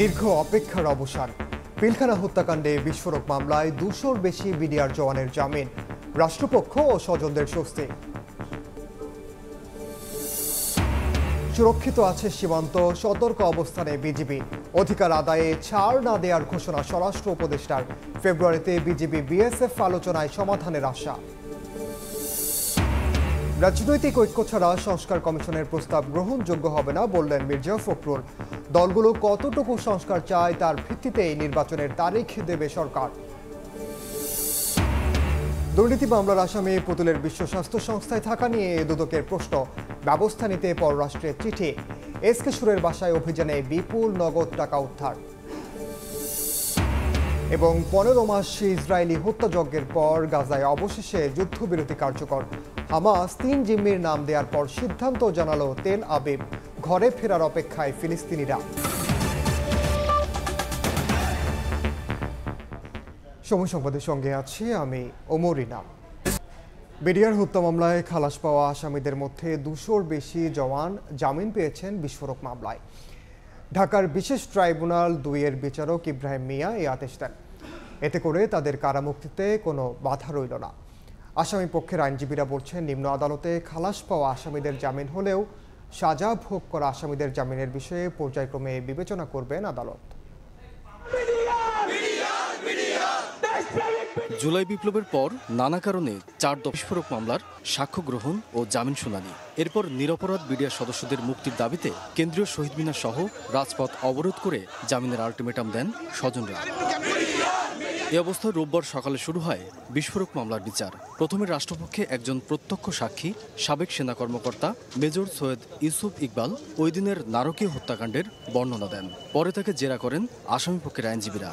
দীর্ঘ অপেক্ষার অবসান। পিলখানা হত্যাকাণ্ডে বিস্ফোরক মামলায় 200-র বেশি বিডিআর জওয়ানের জামিন, রাষ্ট্রপক্ষ ও স্বজনদের স্বস্তি। সুরক্ষিত আছে সীমান্ত, সতর্ক অবস্থানে বিজিবি। অধিকার আদায়ে ছাড় না দেওয়ার ঘোষণা স্বরাষ্ট্র উপদেষ্টার। ফেব্রুয়ারিতে বিজিবি বিএসএফ আলোচনায় সমাধানের আশা। রাজনৈতিক ঐক্য ছাড়া সংস্কার কমিশনের প্রস্তাব গ্রহণযোগ্য হবে না বললেন মির্জা ফখরুল। দলগুলো কতটুকু সংস্কার চায় তার ভিত্তিতেই নির্বাচনের তারিখ দেবে সরকার। দুর্নীতি মামলার আসামি পুতুলের বিশ্ব স্বাস্থ্য সংস্থায় থাকা নিয়ে দুদকের প্রশ্ন, ব্যবস্থা নিতে পররাষ্ট্রের চিঠি। এসকে সুরের বাসায় অভিযানে বিপুল নগদ টাকা উদ্ধার। এবং 15 মাস ইসরায়েলি হত্যাযজ্ঞের পর গাজায় অবশেষে যুদ্ধবিরতি কার্যকর। হামাস 3 জিম্মির নাম দেওয়ার পর সিদ্ধান্ত জানালো তেল আবিব। ঘরে ফেরার অপেক্ষায় ফিলিস্তিনিরা। সময় সংবাদের সঙ্গে আছি আমি ওমরিনা। বিডিআর হত্যা মামলায় খালাস পাওয়া আসামিদের মধ্যে 200-র বেশি জওয়ান জামিন পেয়েছেন বিস্ফোরক মামলায়। ঢাকার বিশেষ ট্রাইব্যুনাল 2-এর বিচারক ইব্রাহিম মিয়া এই আদেশ দেন। এতে করে তাদের কারামুক্তিতে কোনো বাধা রইল না। আসামি পক্ষের আইনজীবীরা বলছেন, নিম্ন আদালতে খালাস পাওয়া আসামিদের জামিন হলেও সাজা ভোগ করা আসামিদের জামিনের বিষয়ে পর্যায়ক্রমে বিবেচনা করবেন আদালত। জুলাই বিপ্লবের পর নানা কারণে 4 দফা বিস্ফোরক মামলার সাক্ষ্য গ্রহণ ও জামিন শুনানি। এরপর নিরপরাধ বিডিআর সদস্যদের মুক্তির দাবিতে কেন্দ্রীয় শহীদ মিনার সহ রাজপথ অবরোধ করে জামিনের আলটিমেটাম দেন স্বজনরা। এ অবস্থায় রোববার সকালে শুরু হয় বিস্ফোরক মামলার বিচার। প্রথমে রাষ্ট্রপক্ষে একজন প্রত্যক্ষ সাক্ষী সাবেক সেনা কর্মকর্তা মেজর সৈয়দ ইউসুফ ইকবাল ওই দিনের নারকীয় হত্যাকাণ্ডের বর্ণনা দেন। পরে তাকে জেরা করেন আসামিপক্ষের আইনজীবীরা।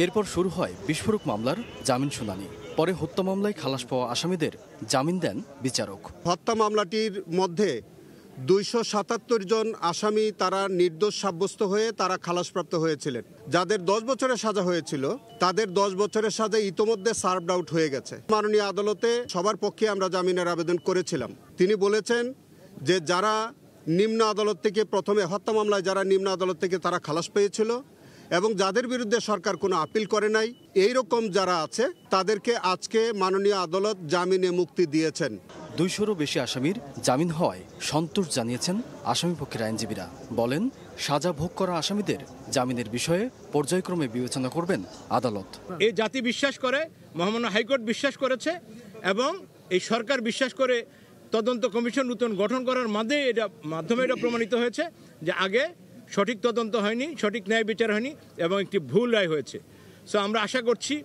এরপর শুরু হয় বিস্ফোরক মামলার জামিন শুনানি। পরে হত্যা মামলায় খালাস পাওয়া আসামিদের জামিন দেন বিচারক। হত্যা মামলাটির মধ্যে 277 জন আসামি তারা নির্দোষ সাব্যস্ত হয়ে তারা খালাসপ্রাপ্ত হয়েছিলেন। যাদের 10 বছরের সাজা হয়েছিল তাদের 10 বছরের সাজা ইতোমধ্যে সার্ভড আউট হয়ে গেছে। মাননীয় আদালতে সবার পক্ষে আমরা জামিনের আবেদন করেছিলাম। তিনি বলেছেন যে যারা নিম্ন আদালত থেকে প্রথমে হত্যা মামলায় যারা নিম্ন আদালত থেকে তারা খালাস পেয়েছিল এবং যাদের বিরুদ্ধে সরকার কোনো আপিল করে নাই, এই রকম যারা আছে তাদেরকে আজকে মাননীয় আদালত জামিনে মুক্তি দিয়েছেন। 200-রও বেশি আসামির জামিন হওয়ায় সন্তোষ জানিয়েছেন আসামিপক্ষের আইনজীবীরা। বলেন, সাজা ভোগ করা আসামিদের জামিনের বিষয়ে পর্যায়ক্রমে বিবেচনা করবেন আদালত। এই জাতি বিশ্বাস করে, মহামান্য হাইকোর্ট বিশ্বাস করেছে এবং এই সরকার বিশ্বাস করে তদন্ত কমিশন নতুন গঠন করার মাধ্যমে এটা প্রমাণিত হয়েছে যে আগে সঠিক তদন্ত হয়নি, সঠিক ন্যায় বিচার হয়নি এবং একটি ভুল রায় হয়েছে। সো আমরা আশা করছি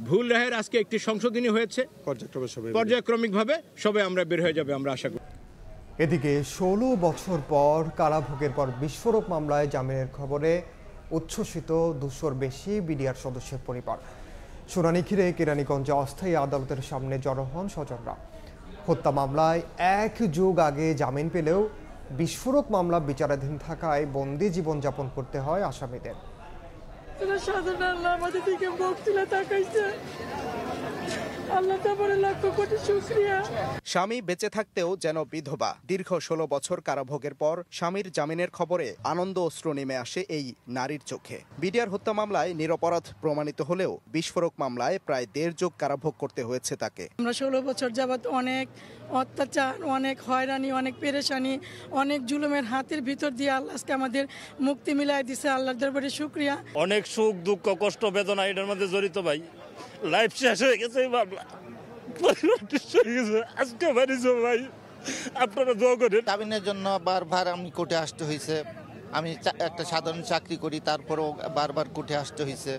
ভুল রায়ের আজকে একটি সংশোধনী হয়েছে, পর্যায়ক্রমিকভাবে সবে আমরা বের হয়ে যাবে, আমরা আশা করি। এদিকে 16 বছর পর কারাভোগের পর বিস্ফোরক মামলায় জামিনের খবরে উচ্ছ্বসিত 200-র বেশি বিডিআর সদস্যের পরিবার। শুনানি ঘিরে কেরানীগঞ্জে অস্থায়ী আদালতের সামনে জড়ো হন স্বজনরা। হত্যা মামলায় 1 যুগ আগে জামিন পেলেও বিস্ফোরক মামলা বিচারাধীন থাকায় বন্দি জীবনযাপন করতে হয় আসামিদের। স্বামী বেঁচে থাকতেও যেন বিধবা। দীর্ঘ 16 বছর কারাভোগের পর স্বামীর জামিনের খবরে আনন্দ অশ্রু নেমে আসে এই নারীর চোখে। বিডিআর হত্যা মামলায় নিরপরাধ প্রমাণিত হলেও বিস্ফোরক মামলায় প্রায় 1.5 যুগ কারাভোগ করতে হয়েছে তাকে। আমরা 16 বছর যাবৎ অনেক অত্যাচার, অনেক হয়রানি, অনেক পেরেশানি, অনেক জুলুমের হাতের ভিতর দিয়ে আল্লাহ আজকে আমাদের মুক্তি মিলাই দিছে। আল্লাহর দরবারে শুকরিয়া। অনেক সুখ দুঃখ কষ্ট বেদনা এটার মধ্যে জড়িত ভাই। লাইফ শেষ হয়ে গেছে মামলা, আজকে বাড়িছো ভাই, আপনারা দোয়া করেন। জামিনের জন্য বারবার আমি কোর্টে আসতে হয়েছে। আমি একটা সাধারণ চাকরি করি, তারপরেও বারবার কোর্টে আসতে হয়েছে।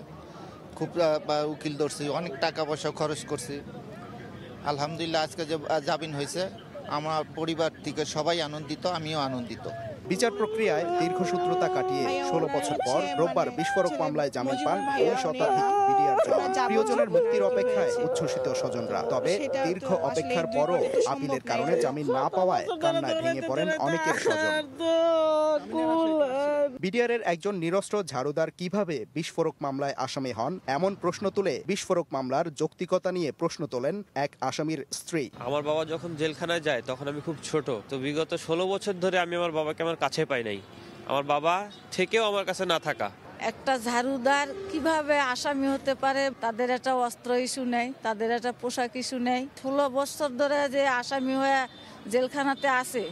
খুব উকিল ধরছি, অনেক টাকা পয়সা খরচ করছি। আলহামদুলিল্লাহ আজকে যে জামিন হয়েছে, আমার পরিবার থেকে সবাই আনন্দিত, আমিও আনন্দিত। বিচার প্রক্রিয়ায় দীর্ঘসূত্রতা কাটিয়ে 16 বছর পর রোববার বিস্ফোরক মামলায় জামিন পান 2 শতাধিক বিডিআর জওয়ান। প্রিয়জনের মুক্তির অপেক্ষায় উচ্ছ্বসিত স্বজনরা। তবে দীর্ঘ অপেক্ষার পরও আপিলের কারণে জামিন না পাওয়ায় কান্নায় ভেঙে পড়েন অনেকের স্বজন। বিডিআরের একজন নিরস্ত্র ঝাড়ুদার কিভাবে বিস্ফোরক মামলায় আসামি হন, এমন প্রশ্ন তুলে বিস্ফোরক মামলার যৌক্তিকতা নিয়ে প্রশ্ন তোলেন এক আসামির স্ত্রী। আমার বাবা যখন জেলখানায় যায় তখন আমি খুব ছোট, তো বিগত 16 বছর ধরে আমি আমার বাবাকে আমার কাছে পাই নাই। আমার বাবা থেকেও আমার কাছে না থাকা। একটা ঝাড়ুদার কিভাবে আসামি হতে পারে? তাদের একটা অস্ত্র ইস্যু নেই, তাদের একটা পোশাক ইস্যু নেই। 16 বছর ধরে যে আসামি হয়ে জেলখানাতে আছে,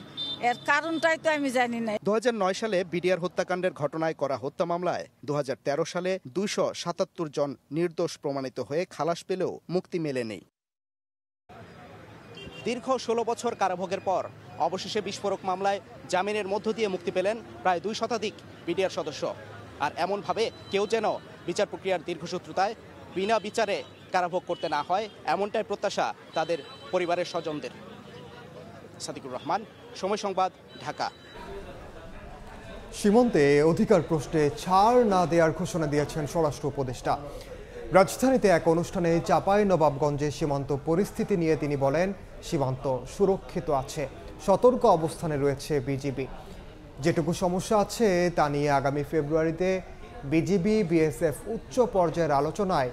এর কারণটাই তো আমি জানি না। 2009 সালে বিডিআর হত্যাকাণ্ডের ঘটনায় করা হত্যা মামলায় 2013 সালে 277 জন নির্দোষ প্রমাণিত হয়ে খালাস পেলেও মুক্তি মেলেনি। দীর্ঘ 16 বছর কারাভোগের পর অবশেষে বিস্ফোরক মামলায় জামিনের মধ্য দিয়ে মুক্তি পেলেন প্রায় 2 শতাধিক বিডিআর সদস্য। আর এমনভাবে কেউ যেন বিচার প্রক্রিয়ার দীর্ঘসূত্রতায় বিনা বিচারে কারাভোগ করতে না হয়, এমনটাই প্রত্যাশা তাদের পরিবারের স্বজনদের। সাদিকুর রহমান, সময় সংবাদ, ঢাকা। সীমান্তে অধিকার প্রশ্নে ছাড় না দেওয়ার ঘোষণা দিয়েছেন স্বরাষ্ট্র উপদেষ্টা। রাজধানীতে এক অনুষ্ঠানে চাঁপাইনবাবগঞ্জে সীমান্ত পরিস্থিতি নিয়ে তিনি বলেন, সীমান্ত সুরক্ষিত আছে, সতর্ক অবস্থানে রয়েছে বিজিবি। যেটুকু সমস্যা আছে তা নিয়ে আগামী ফেব্রুয়ারিতে বিজিবি বিএসএফ উচ্চ পর্যায়ের আলোচনায়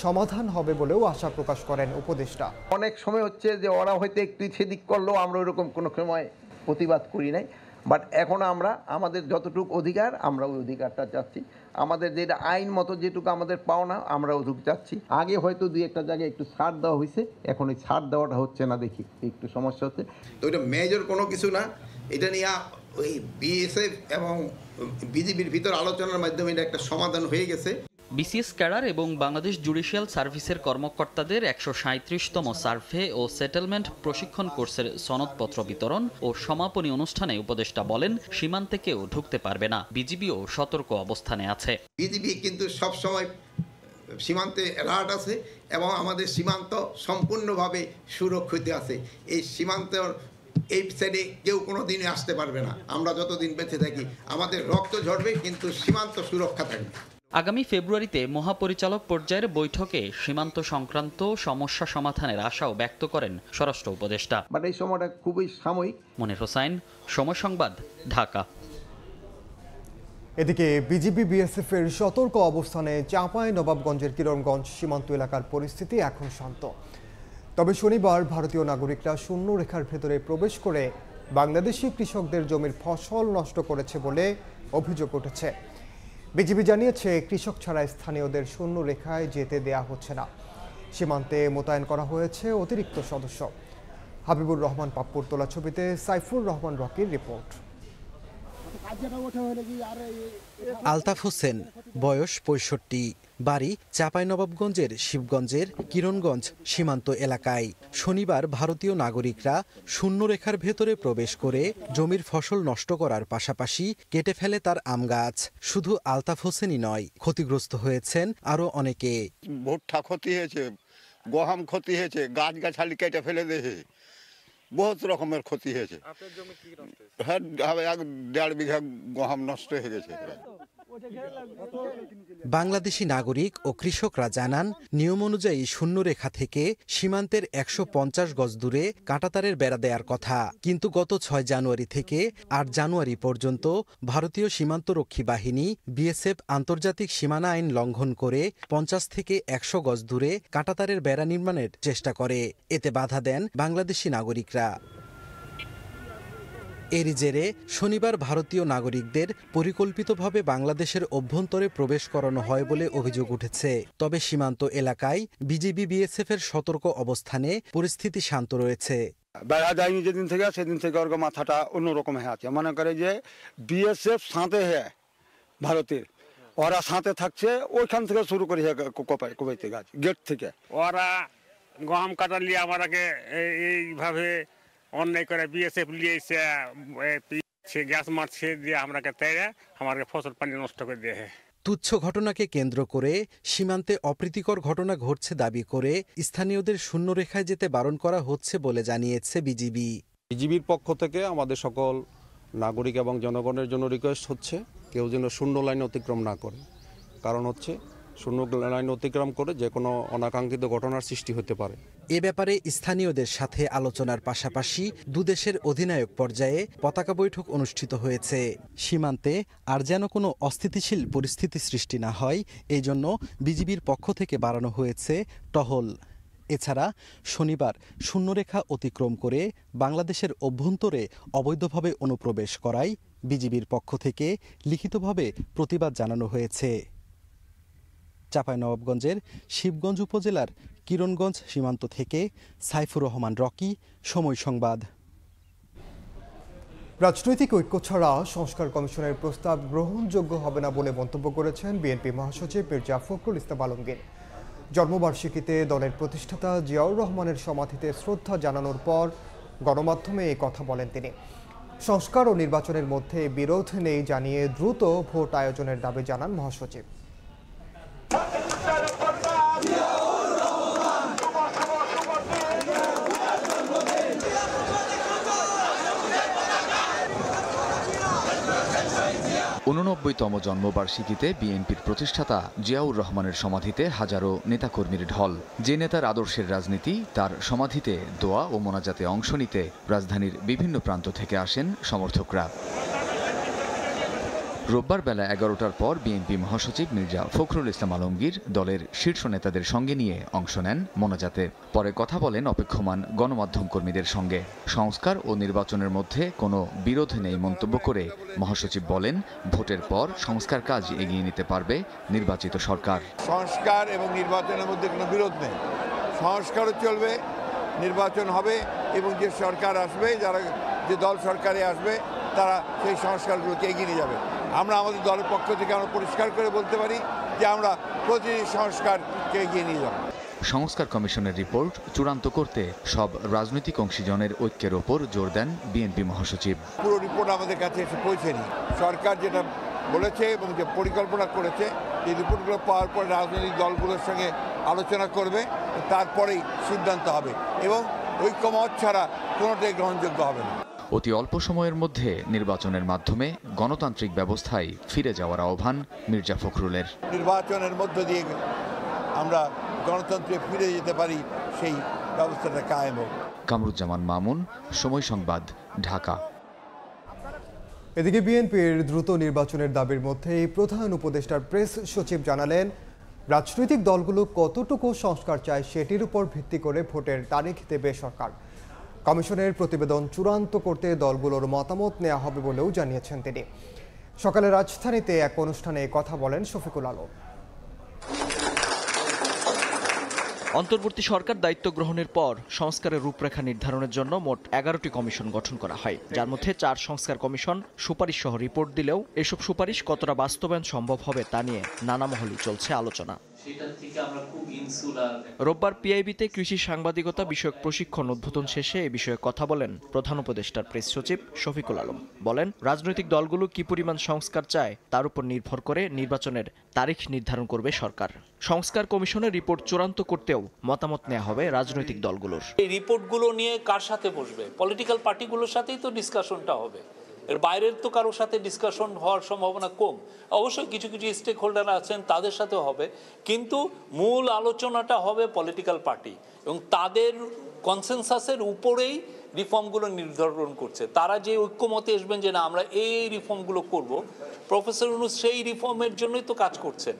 সমাধান হবে বলেও আশা প্রকাশ করেন উপদেষ্টা। অনেক সময় হচ্ছে যে ওরা হয়তো একটু সেদিক করলেও আমরা ওইরকম কোনো সময় প্রতিবাদ করি নাই, বাট এখন আমরা আমাদের যতটুকু অধিকার আমরা ওই অধিকারটা চাচ্ছি। আমাদের যেটা আইন মতো যেটুকু আমাদের পাওনা আমরা ওটুকু চাচ্ছি। আগে হয়তো 2-1টা জায়গায় একটু ছাড় দেওয়া হয়েছে, এখন ওই ছাড় দেওয়াটা হচ্ছে না, দেখি একটু সমস্যা হচ্ছে। তো এটা মেজর কোনো কিছু না, এটা নিয়ে ওই বিএসএফ এবং বিজিবির ভিতর আলোচনার মাধ্যমে এটা একটা সমাধান হয়ে গেছে। বিসিএস ক্যাডার এবং বাংলাদেশ জুডিশিয়াল সার্ভিসের কর্মকর্তাদের 137তম সার্ভে ও সেটেলমেন্ট প্রশিক্ষণ কোর্সের সনদপত্র বিতরণ ও সমাপনী অনুষ্ঠানে উপদেষ্টা বলেন, সীমান্তে কেউ ঢুকতে পারবে না, বিজিবিও সতর্ক অবস্থানে আছে। বিজিবি কিন্তু সবসময় সীমান্তে অ্যালার্ট আছে এবং আমাদের সীমান্ত সম্পূর্ণভাবে সুরক্ষিত আছে। এই সীমান্তের এই সাইডে কেউ কোনো দিনে আসতে পারবে না। আমরা যতদিন বেঁচে থাকি আমাদের রক্ত ঝরবে, কিন্তু সীমান্ত সুরক্ষা থাকবে। আগামী ফেব্রুয়ারিতে মহাপরিচালক পর্যায়ের বৈঠকে সীমান্ত সংক্রান্ত সমস্যা সমাধানের আশাও ব্যক্ত করেন স্বরাষ্ট্র উপদেষ্টা। বাট এই সময়টা খুবই সাময়িক। মনির হোসাইন, সময় সংবাদ, ঢাকা। এদিকে বিজিবি বিএসএফ এর সতর্ক অবস্থানে চাঁপাইনবাবগঞ্জের কিরণগঞ্জ সীমান্ত এলাকার পরিস্থিতি এখন শান্ত। তবে শনিবার ভারতীয় নাগরিকরা শূন্য রেখার ভেতরে প্রবেশ করে বাংলাদেশি কৃষকদের জমির ফসল নষ্ট করেছে বলে অভিযোগ উঠেছে। বিজিবি জানিয়েছে, কৃষক ছাড়া স্থানীয়দের শূন্য রেখায় যেতে দেয়া হচ্ছে না। সীমান্তে মোতায়েন করা হয়েছে অতিরিক্ত সদস্য। হাবিবুর রহমান পাপ্পুর তোলা ছবিতে সাইফুর রহমান রকির রিপোর্ট। আলতাফ হোসেন, বয়স 65, বাড়ি চাঁপাইনবাবগঞ্জের শিবগঞ্জের কিরণগঞ্জ সীমান্ত এলাকায়। শনিবার ভারতীয় নাগরিকরা শূন্যরেখার ভেতরে প্রবেশ করে জমির ফসল নষ্ট করার পাশাপাশি কেটে ফেলে তার আম গাছ। শুধু আলতাফ হোসেনই নয়, ক্ষতিগ্রস্ত হয়েছেন আরো অনেকে। ভুট্টা ক্ষতি হয়েছে, গম ক্ষতি হয়েছে, গাছ গাছালি কেটে ফেলে দেহে বহুত রকমের ক্ষতি হয়েছে। হ্যাঁ, 1.5 বিঘা গম নষ্ট হয়ে গেছে। বাংলাদেশি নাগরিক ও কৃষকরা জানান, নিয়ম অনুযায়ী শূন্যরেখা থেকে সীমান্তের 150 গজ দূরে কাঁটাতারের বেড়া দেওয়ার কথা, কিন্তু গত 6 জানুয়ারি থেকে 8 জানুয়ারি পর্যন্ত ভারতীয় সীমান্তরক্ষী বাহিনী বিএসএফ আন্তর্জাতিক সীমানা আইন লঙ্ঘন করে 50 থেকে 100 গজ দূরে কাঁটাতারের বেড়া নির্মাণের চেষ্টা করে। এতে বাধা দেন বাংলাদেশি নাগরিকরা। এরই জেরে শনিবার ভারতীয় নাগরিকদের পরিকল্পিতভাবে বাংলাদেশের অভ্যন্তরে প্রবেশ করানো হয় বলে অভিযোগ উঠেছে। তবে সীমান্ত এলাকায় বিজিবি বিএসএফ এর সতর্ক অবস্থানে পরিস্থিতি শান্ত রয়েছে। বেড়া যায়নি যেদিন থেকে, সেদিন থেকে ওর মাথাটা অন্যরকম হয়ে আছে। মনে করে যে বিএসএফ সাথে হ্যাঁ ভারতের, ওরা সাথে থাকছে, ওইখান থেকে শুরু করে কোপাইতে গাছ গেট থেকে। ওরা গম কাটার লিয়ে আমাকে এইভাবে অন্যায় করে বিএসএফ লিয়েছে, গ্যাস মারছে দিয়ে আমরাকে তেড়ে আমাকে ফসল পানি নষ্ট করে দিয়ে। তুচ্ছ ঘটনাকে কেন্দ্র করে সীমান্তে অপ্রীতিকর ঘটনা ঘটছে দাবি করে স্থানীয়দের শূন্যরেখায় যেতে বারণ করা হচ্ছে বলে জানিয়েছে বিজিবি। বিজিবির পক্ষ থেকে আমাদের সকল নাগরিক এবং জনগণের জন্য রিকোয়েস্ট হচ্ছে, কেউ যেন শূন্য লাইন অতিক্রম না করে। কারণ হচ্ছে শূন্য লাইন অতিক্রম করে যে কোনো অনাকাঙ্ক্ষিত ঘটনার সৃষ্টি হতে পারে। এ ব্যাপারে স্থানীয়দের সাথে আলোচনার পাশাপাশি দুদেশের অধিনায়ক পর্যায়ে পতাকা বৈঠক অনুষ্ঠিত হয়েছে। সীমান্তে আর যেন কোনো অস্থিতিশীল পরিস্থিতি সৃষ্টি না হয়, এই জন্য বিজিবির পক্ষ থেকে বাড়ানো হয়েছে টহল। এছাড়া শনিবার শূন্যরেখা অতিক্রম করে বাংলাদেশের অভ্যন্তরে অবৈধভাবে অনুপ্রবেশ করায় বিজিবির পক্ষ থেকে লিখিতভাবে প্রতিবাদ জানানো হয়েছে। চাঁপাইনবাবগঞ্জের শিবগঞ্জ উপজেলার কিরণগঞ্জ সীমান্ত থেকে সাইফুর রহমান রকি, সময় সংবাদ। রাজনৈতিক ঐক্য ছাড়া সংস্কার কমিশনের প্রস্তাব গ্রহণযোগ্য হবে না বলে মন্তব্য করেছেন বিএনপি মহাসচিব মির্জা ফখরুল ইসলাম আলমগীর। জন্মবার্ষিকীতে দলের প্রতিষ্ঠাতা জিয়াউর রহমানের সমাধিতে শ্রদ্ধা জানানোর পর গণমাধ্যমে এই কথা বলেন তিনি। সংস্কার ও নির্বাচনের মধ্যে বিরোধ নেই জানিয়ে দ্রুত ভোট আয়োজনের দাবি জানান মহাসচিব। 89তম জন্মবার্ষিকীতে বিএনপির প্রতিষ্ঠাতা জিয়াউর রহমানের সমাধিতে হাজারো নেতাকর্মীর ঢল। যে নেতার আদর্শের রাজনীতি, তার সমাধিতে দোয়া ও মোনাজাতে অংশ নিতে রাজধানীর বিভিন্ন প্রান্ত থেকে আসেন সমর্থকরা। রোববার বেলা 11টার পর বিএনপি মহাসচিব মির্জা ফখরুল ইসলাম আলমগীর দলের শীর্ষ নেতাদের সঙ্গে নিয়ে অংশ নেন মোনাজাতে। পরে কথা বলেন অপেক্ষমান গণমাধ্যম কর্মীদের সঙ্গে। সংস্কার ও নির্বাচনের মধ্যে কোনো বিরোধ নেই মন্তব্য করে মহাসচিব বলেন, ভোটের পর সংস্কার কাজ এগিয়ে নিতে পারবে নির্বাচিত সরকার। সংস্কার এবং নির্বাচনের মধ্যে কোনো বিরোধ নেই। সংস্কারও চলবে, নির্বাচন হবে এবং যে সরকার আসবে, যে দল সরকারে আসবে তারা সেই সংস্কারগুলোকে এগিয়ে নিয়ে যাবে। আমরা আমাদের দলের পক্ষ থেকে আমরা পরিষ্কার করে বলতে পারি যে আমরা প্রতিটি সংস্কারকে এগিয়ে নিয়ে যাব। সংস্কার কমিশনের রিপোর্ট চূড়ান্ত করতে সব রাজনৈতিক অংশীজনের ঐক্যের ওপর জোর দেন বিএনপি মহাসচিব। পুরো রিপোর্ট আমাদের কাছে এসে পৌঁছেনি। সরকার যেটা বলেছে এবং যে পরিকল্পনা করেছে, এই রিপোর্টগুলো পাওয়ার পর রাজনৈতিক দলগুলোর সঙ্গে আলোচনা করবে, তারপরেই সিদ্ধান্ত হবে এবং ঐক্যমত ছাড়া কোনোটাই গ্রহণযোগ্য হবে না। অতি অল্প সময়ের মধ্যে নির্বাচনের মাধ্যমে গণতান্ত্রিক ব্যবস্থায় ফিরে যাওয়ার আহ্বান মির্জা ফখরুলের। নির্বাচনের মধ্য দিয়ে আমরা গণতন্ত্রে ফিরে যেতে পারি, সেই ব্যবস্থাটা কায়েম হোক। কামরুজ্জামান মামুন, সময় সংবাদ, ঢাকা। এদিকে বিএনপির দ্রুত নির্বাচনের দাবির মধ্যে প্রধান উপদেষ্টার প্রেস সচিব জানালেন, রাজনৈতিক দলগুলো কতটুকু সংস্কার চায় সেটির উপর ভিত্তি করে ভোটের তারিখ দেবে সরকার। কমিশনের প্রতিবেদন চূড়ান্ত করতে দলগুলোর মতামত নেওয়া হবে বলেও জানিয়েছেন তিনি। সকালে রাজধানীতে এক অনুষ্ঠানে কথা বলেন শফিকুল আলম। অন্তর্বর্তী সরকার দায়িত্ব গ্রহণের পর সংস্কারের রূপরেখা নির্ধারণের জন্য মোট 11টি কমিশন গঠন করা হয়, যার মধ্যে 4 সংস্কার কমিশন সুপারিশ সহ রিপোর্ট দিলেও এসব সুপারিশ কতটা বাস্তবায়ন সম্ভব হবে তা নিয়ে নানা মহলে চলছে আলোচনা। রোববার পিআইবিতে কৃষি সাংবাদিকতা বিষয়ক প্রশিক্ষণ উদ্বোধন শেষে এ বিষয়ে কথা বলেন প্রধান উপদেষ্টার প্রেস সচিব শফিকুল আলম। বলেন, রাজনৈতিক দলগুলো কি পরিমাণ সংস্কার চায় তার উপর নির্ভর করে নির্বাচনের তারিখ নির্ধারণ করবে সরকার। সংস্কার কমিশনের রিপোর্ট চূড়ান্ত করতেও মতামত নেওয়া হবে রাজনৈতিক দলগুলোর। এই রিপোর্টগুলো নিয়ে কার সাথে বসবে? পলিটিক্যাল পার্টিগুলোর সাথেই তো ডিসকাশনটা হবে, এর বাইরের তো কারোর সাথে ডিসকাশন হওয়ার সম্ভাবনা কম। অবশ্যই কিছু কিছু স্টেক হোল্ডার আছেন, তাদের সাথে হবে, কিন্তু মূল আলোচনাটা হবে পলিটিক্যাল পার্টি এবং তাদের কনসেনসাসের উপরেই রিফর্মগুলো নির্ধারণ করছে। তারা যে ঐক্যমতে আসবেন যে না আমরা এই রিফর্মগুলো করব, প্রফেসর ইউনূস সেই রিফর্মের জন্যই তো কাজ করছেন।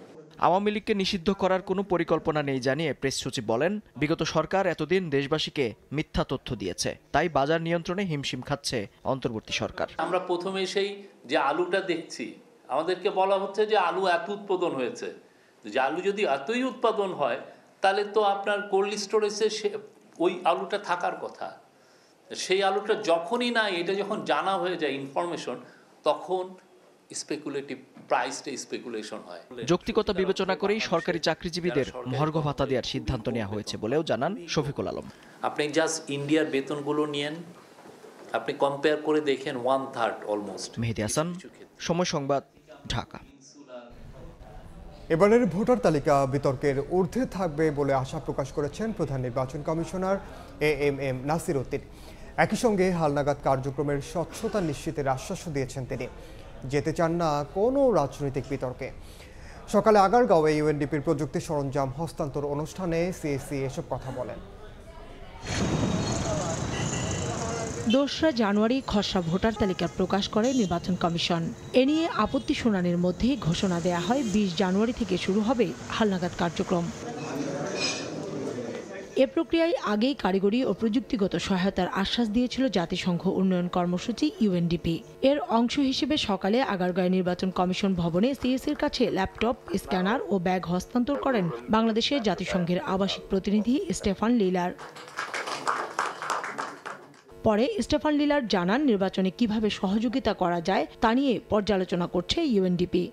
আওয়ামী লীগকে নিষিদ্ধ করার কোনো পরিকল্পনা নেই জানিয়ে প্রেস সচিব বলেন, বিগত সরকার এতদিন দেশবাসীকে মিথ্যা তথ্য দিয়েছে, তাই বাজার নিয়ন্ত্রণে হিমশিম খাচ্ছে অন্তর্বর্তী সরকার। আমরা প্রথমে সেই যে আলুটা দেখছি, আমাদেরকে বলা হচ্ছে যে আলু এত উৎপাদন হয়েছে, যে আলু যদি এতই উৎপাদন হয় তাহলে তো আপনার কোল্ড স্টোরেজে ওই আলুটা থাকার কথা। সেই আলুটা যখনই না, এটা যখন জানা হয়ে যায় ইনফরমেশন, তখন স্পেকুলেটিভ প্রাইসটা স্পেকুলেশন হয়। যৌক্তিকতা বিবেচনা করেই সরকারি চাকরিজীবীদের মহার্ঘ ভাতা দেওয়ার সিদ্ধান্ত নেওয়া হয়েছে বলেও জানান শফিকুল আলম। আপনি জাস্ট ইন্ডিয়ার বেতনগুলো নিয়েন, আপনি কম্পেয়ার করে দেখেন 1/3 অলমোস্ট। মেহেদী হাসান, সময় সংবাদ, ঢাকা। এবারের ভোটার তালিকা বিতর্কের ঊর্ধ্বে থাকবে বলে আশা প্রকাশ করেছেন প্রধান নির্বাচন কমিশনার এএমএম নাসির উদ্দিন। একই সঙ্গে হালনাগাদ কার্যক্রমের স্বচ্ছতা নিশ্চিতের আশ্বাসও দিয়েছেন তিনি। যেতে চান না কোনো রাজনৈতিক বিতর্কে। সকালে আগারগাঁওয়ে ইউএনডিপির প্রযুক্তি সরঞ্জাম হস্তান্তর অনুষ্ঠানে সিএসি এসব কথা বলেন। 2রা জানুয়ারি খসড়া ভোটার তালিকা প্রকাশ করে নির্বাচন কমিশন। এ নিয়ে আপত্তি শুনানির মধ্যে ঘোষণা দেয়া হয় 20 জানুয়ারি থেকে শুরু হবে হালনাগাদ কার্যক্রম। এ প্রক্রিয়ায় আগেই কারিগরি ও প্রযুক্তিগত সহায়তার আশ্বাস দিয়েছিল জাতিসংঘ উন্নয়ন কর্মসূচি ইউএনডিপি। এর অংশ হিসেবে সকালে আগারগাঁও নির্বাচন কমিশন ভবনে সিএসির কাছে ল্যাপটপ, স্ক্যানার ও ব্যাগ হস্তান্তর করেন বাংলাদেশের জাতিসংঘের আবাসিক প্রতিনিধি স্টেফান লিলার। পরে স্টেফান লিলার জানান, নির্বাচনে কিভাবে সহযোগিতা করা যায় তা নিয়ে পর্যালোচনা করছে ইউএনডিপি।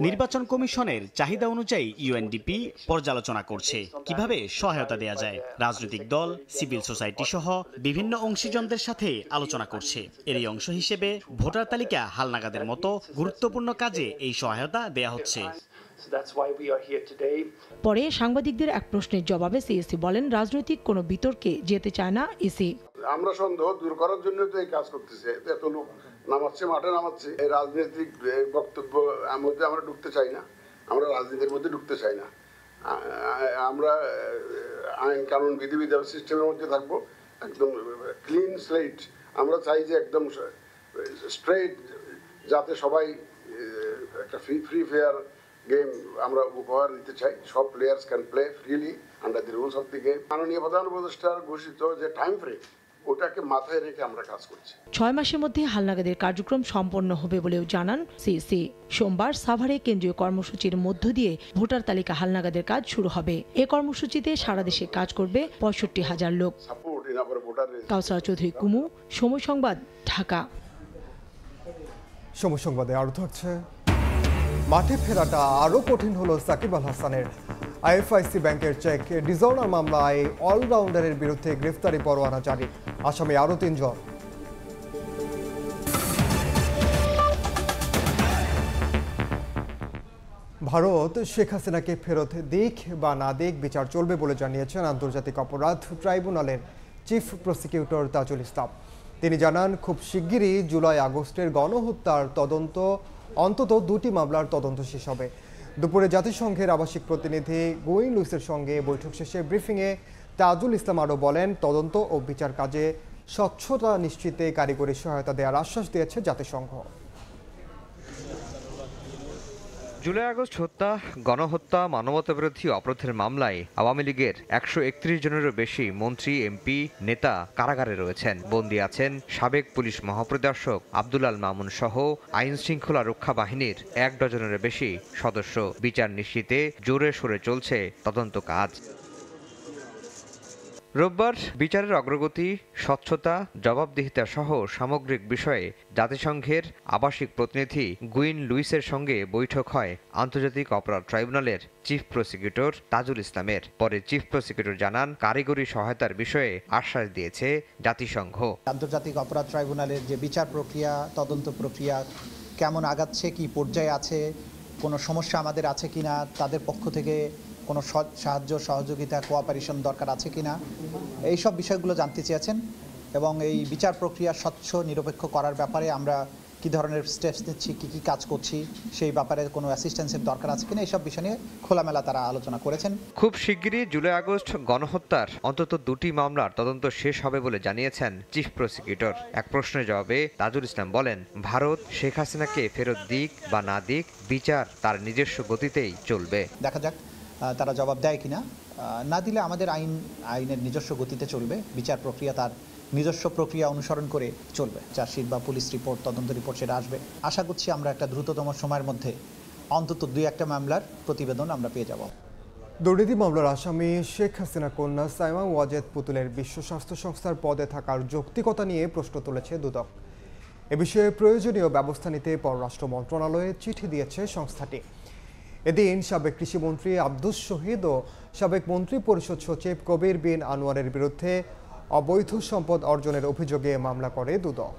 নির্বাচন কমিশনের চাহিদা অনুযায়ী ইউএনডিপি পর্যালোচনা করছে কিভাবে সহায়তা দেয়া যায়। রাজনৈতিক দল, সিভিল সোসাইটি সহ বিভিন্ন অংশীজনদের সাথে আলোচনা করছে। এরই অংশ হিসেবে ভোটার তালিকা হালনাগাদের মতো গুরুত্বপূর্ণ কাজে এই সহায়তা দেয়া হচ্ছে। পরে সাংবাদিকদের এক প্রশ্নের জবাবে সিএসি বলেন, রাজনৈতিক কোনো বিতর্কে যেতে চায় না ইসি। আমরা সন্দেহ দূর করার জন্য তো এই কাজ করতেছে, এত লোক নামাচ্ছে, মাঠে নামাচ্ছে। এই রাজনৈতিক বক্তব্য মধ্যে আমরা ঢুকতে চাই না, আমরা রাজনীতির মধ্যে ঢুকতে চাই না। আমরা আইন কানুন বিধিবিধান সিস্টেমের মধ্যে থাকবো, একদম ক্লিন স্লেট। আমরা চাই যে একদম স্ট্রেট, যাতে সবাই একটা ফ্রি ফেয়ার গেম আমরা উপহার দিতে চাই। সব players can play freely under the rules of the game. মাননীয় প্রধান উপদেষ্টার ঘোষিত যে টাইম ফ্রেম, ওটাকে মাথায় রেখে আমরা কাজ করছি। 6 মাসের মধ্যে হালনাগাদের কার্যক্রম সম্পন্ন হবে বলেও জানান সিসি। সোমবার সাভারে কেন্দ্রীয় কর্মসূচির মধ্য দিয়ে ভোটার তালিকা হালনাগাদের কাজ শুরু হবে। এ কর্মসূচিতে সারা দেশে কাজ করবে 65,000 লোক। কাউসার চৌধুরী কুমু, সময় সংবাদ, ঢাকা। সময় সংবাদে আরো থাকছে, মাঠে ফেরাটা আরও কঠিন হলো সাকিব আল হাসানের। আইএফআইসি ব্যাংকের চেক ডিসঅনার মামলায় অলরাউন্ডারের বিরুদ্ধে গ্রেফতারি পরোয়ানা জারি, আসামি আরও 3 জন। ভারত শেখ হাসিনাকে ফেরত দিক বা না দিক বিচার চলবে বলে জানিয়েছেন আন্তর্জাতিক অপরাধ ট্রাইব্যুনালের চিফ প্রসিকিউটর তাজুল ইসলাম। তিনি জানান, খুব শিগগিরই জুলাই আগস্টের গণহত্যার তদন্ত অন্তত 2টি মামলার তদন্ত শেষ হবে। দুপুরে জাতিসংঘের আবাসিক প্রতিনিধি গুইন লুইসের সঙ্গে বৈঠক শেষে ব্রিফিংয়ে তাজুল ইসলাম আরও বলেন, তদন্ত ও বিচার কাজে স্বচ্ছতা নিশ্চিতে কারিগরি সহায়তা দেওয়ার আশ্বাস দিয়েছে জাতিসংঘ। জুলাই আগস্ট হত্যা, গণহত্যা, মানবতাবিরোধী অপরাধের মামলায় আওয়ামী লীগের 131 জনেরও বেশি মন্ত্রী, এমপি, নেতা কারাগারে রয়েছেন। বন্দী আছেন সাবেক পুলিশ মহাপরিদর্শক আব্দুল আল মামুন সহ আইন শৃঙ্খলা রক্ষা বাহিনীর 1 ডজনেরও বেশি সদস্য। বিচার নিশ্চিতে জোরে সোরে চলছে তদন্ত কাজ। রোববার বিচারের অগ্রগতি, স্বচ্ছতা, জবাবদিহিতা সহ সামগ্রিক বিষয়ে জাতিসংঘের আবাসিক প্রতিনিধি গুইন লুইসের সঙ্গে বৈঠক হয় আন্তর্জাতিক অপরাধ ট্রাইব্যুনালের চিফ প্রসিকিউটর তাজুল ইসলামের। পরে চিফ প্রসিকিউটর জানান, কারিগরি সহায়তার বিষয়ে আশ্বাস দিয়েছে জাতিসংঘ। আন্তর্জাতিক অপরাধ ট্রাইব্যুনালের যে বিচার প্রক্রিয়া, তদন্ত প্রক্রিয়া কেমন আগাচ্ছে, কি পর্যায়ে আছে, কোনো সমস্যা আমাদের আছে কিনা, তাদের পক্ষ থেকে কোনো সাহায্য, সহযোগিতা, কোঅপারেশন দরকার আছে কিনা, এই সব বিষয়গুলো জানতে চেয়েছেন। এবং এই বিচার প্রক্রিয়া স্বচ্ছ, নিরপেক্ষ করার ব্যাপারে আমরা কী ধরনের স্টেপস নিচ্ছি, কী কাজ করছি, সেই ব্যাপারে কোনো অ্যাসিস্ট্যান্সের দরকার আছে কিনা, এইসব বিষয় নিয়ে খোলামেলা তারা আলোচনা করেছেন। খুব শিগগিরই জুলাই আগস্ট গণহত্যার অন্তত 2টি মামলার তদন্ত শেষ হবে বলে জানিয়েছেন চিফ প্রসিকিউটর। এক প্রশ্নের জবাবে তাজুল ইসলাম বলেন, ভারত শেখ হাসিনাকে ফেরত দিক বা না দিক, বিচার তার নিজস্ব গতিতেই চলবে। দেখা যাক তারা জবাব দেয় কিনা। না দিলে আমাদের আইনের নিজস্ব গতিতে চলবে। বিচার প্রক্রিয়া তার নিজস্ব প্রক্রিয়া অনুসরণ করে চলবে। চার্জশিট বা পুলিশ রিপোর্ট, তদন্ত রিপোর্ট সেটা আসবে। আশা করছি আমরা একটা দ্রুততম সময়ের মধ্যে অন্তত 2-1টা মামলার প্রতিবেদন আমরা পেয়ে যাব। দুর্নীতি মামলার আসামি শেখ হাসিনা কন্যা সাইমা ওয়াজেদ পুতুলের বিশ্ব স্বাস্থ্য সংস্থার পদে থাকার যৌক্তিকতা নিয়ে প্রশ্ন তুলেছে দুদক। এ বিষয়ে প্রয়োজনীয় ব্যবস্থা নিতে পররাষ্ট্র মন্ত্রণালয়ে চিঠি দিয়েছে সংস্থাটি। এদিন সাবেক কৃষিমন্ত্রী আব্দুস শহীদ ও সাবেক মন্ত্রী পরিষদ সচিব কবির বিন আনোয়ারের বিরুদ্ধে অবৈধ সম্পদ অর্জনের অভিযোগে মামলা করে দুদক।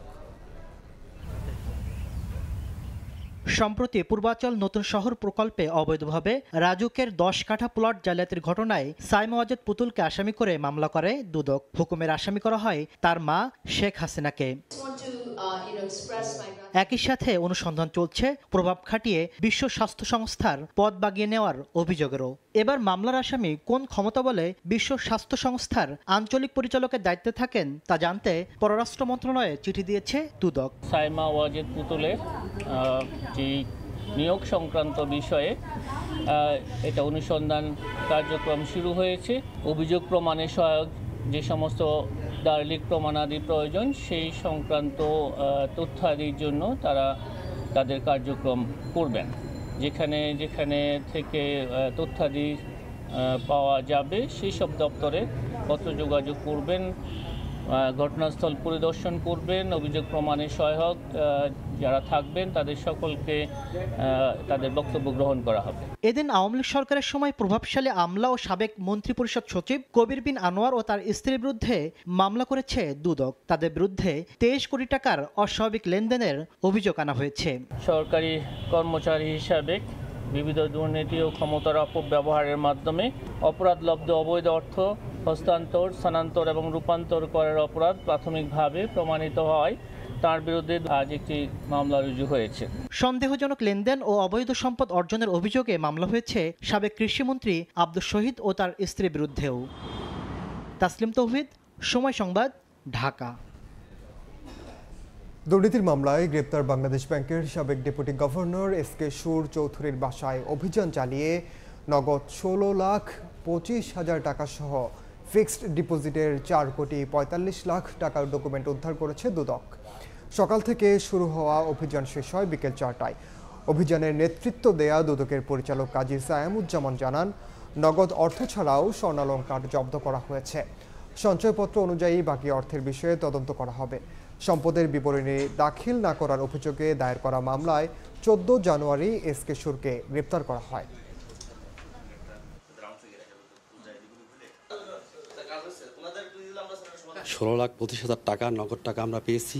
সম্প্রতি পূর্বাচল নতুন শহর প্রকল্পে অবৈধভাবে রাজুকের 10 কাঠা প্লট জালিয়াতির ঘটনায় সাইমা ওয়াজেদ পুতুলকে আসামি করে মামলা করে দুদক। হুকুমের আসামি করা হয় তার মা শেখ হাসিনাকে। একই সাথে অনুসন্ধান চলছে প্রভাব খাটিয়ে বিশ্ব স্বাস্থ্য সংস্থার পদ বাগিয়ে নেওয়ার অভিযোগেরও। এবার মামলার আসামি কোন ক্ষমতা বলে বিশ্ব স্বাস্থ্য সংস্থার আঞ্চলিক পরিচালকের দায়িত্বে থাকেন তা জানতে পররাষ্ট্র মন্ত্রণালয়ে চিঠি দিয়েছে দুদক। সাইমা ওয়াজেদ পুতুলের যে নিয়োগ সংক্রান্ত বিষয়ে এটা অনুসন্ধান কার্যক্রম শুরু হয়েছে। অভিযোগ প্রমাণে সহায়ক যে সমস্ত দালিলিক প্রমাণাদি প্রয়োজন সেই সংক্রান্ত তথ্যাদির জন্য তারা তাদের কার্যক্রম করবেন। যেখানে যেখানে থেকে তথ্যাদি পাওয়া যাবে সেই সব দপ্তরে পত্র যোগাযোগ করবেন, ঘটনাস্থল পরিদর্শন করবেন। অভিযোগ প্রমাণে সহায়ক যারা থাকবেন তাদের সকলকে তাদের বক্তব্য গ্রহণ করা হবে। এদিন আওয়ামী লীগ সরকারের সময় প্রভাবশালী আমলা ও সাবেক মন্ত্রিপরিষদ সচিব কবির বিন আনোয়ার ও তার স্ত্রীর বিরুদ্ধে মামলা করেছে দুদক। তাদের বিরুদ্ধে 23 কোটি টাকার অস্বাভাবিক লেনদেনের অভিযোগ আনা হয়েছে। সরকারি কর্মচারী হিসাবে বিবিধ দুর্নীতি ও ক্ষমতার অপব্যবহারের মাধ্যমে অপরাধলব্ধ অবৈধ অর্থ হস্তান্তর, স্থানান্তর এবং রূপান্তর করার অপরাধ প্রাথমিকভাবে প্রমাণিত হয় তার বিরুদ্ধে আজ একটি মামলা রুজু হয়েছে। সন্দেহজনক লেনদেন ও অবৈধ সম্পদ অর্জনের অভিযোগে মামলা হয়েছে সাবেক কৃষিমন্ত্রী আব্দুস শহীদ ও তার স্ত্রীর বিরুদ্ধেও। তাসলিম তৌহিদ, সময় সংবাদ, ঢাকা। দুর্নীতির মামলায় গ্রেপ্তার বাংলাদেশ ব্যাংকের সাবেক ডেপুটি গভর্নর এসকে সুর চৌধুরীর বাসায় অভিযান চালিয়ে নগদ 16,25,000 টাকা সহ ফিক্সড ডিপোজিটের 4,45,00,000 টাকার ডকুমেন্ট উদ্ধার করেছে দুদক। সকাল থেকে শুরু হওয়া অভিযান শেষ হয় বিকেল 4টায়। অভিযানের নেতৃত্ব দেয়া দুদকের পরিচালক কাজী সায়ামুজ্জামান জানান, নগদ অর্থ ছাড়াও স্বর্ণালংকার জব্দ করা হয়েছে। সঞ্চয়পত্র অনুযায়ী বাকি অর্থের বিষয়ে তদন্ত করা হবে। সম্পদের বিবরণী দাখিল না করার অভিযোগে দায়ের করা মামলায় 14 জানুয়ারি এসকে সুরকে গ্রেপ্তার করা হয়। 16,25,000 টাকা নগদ টাকা আমরা পেয়েছি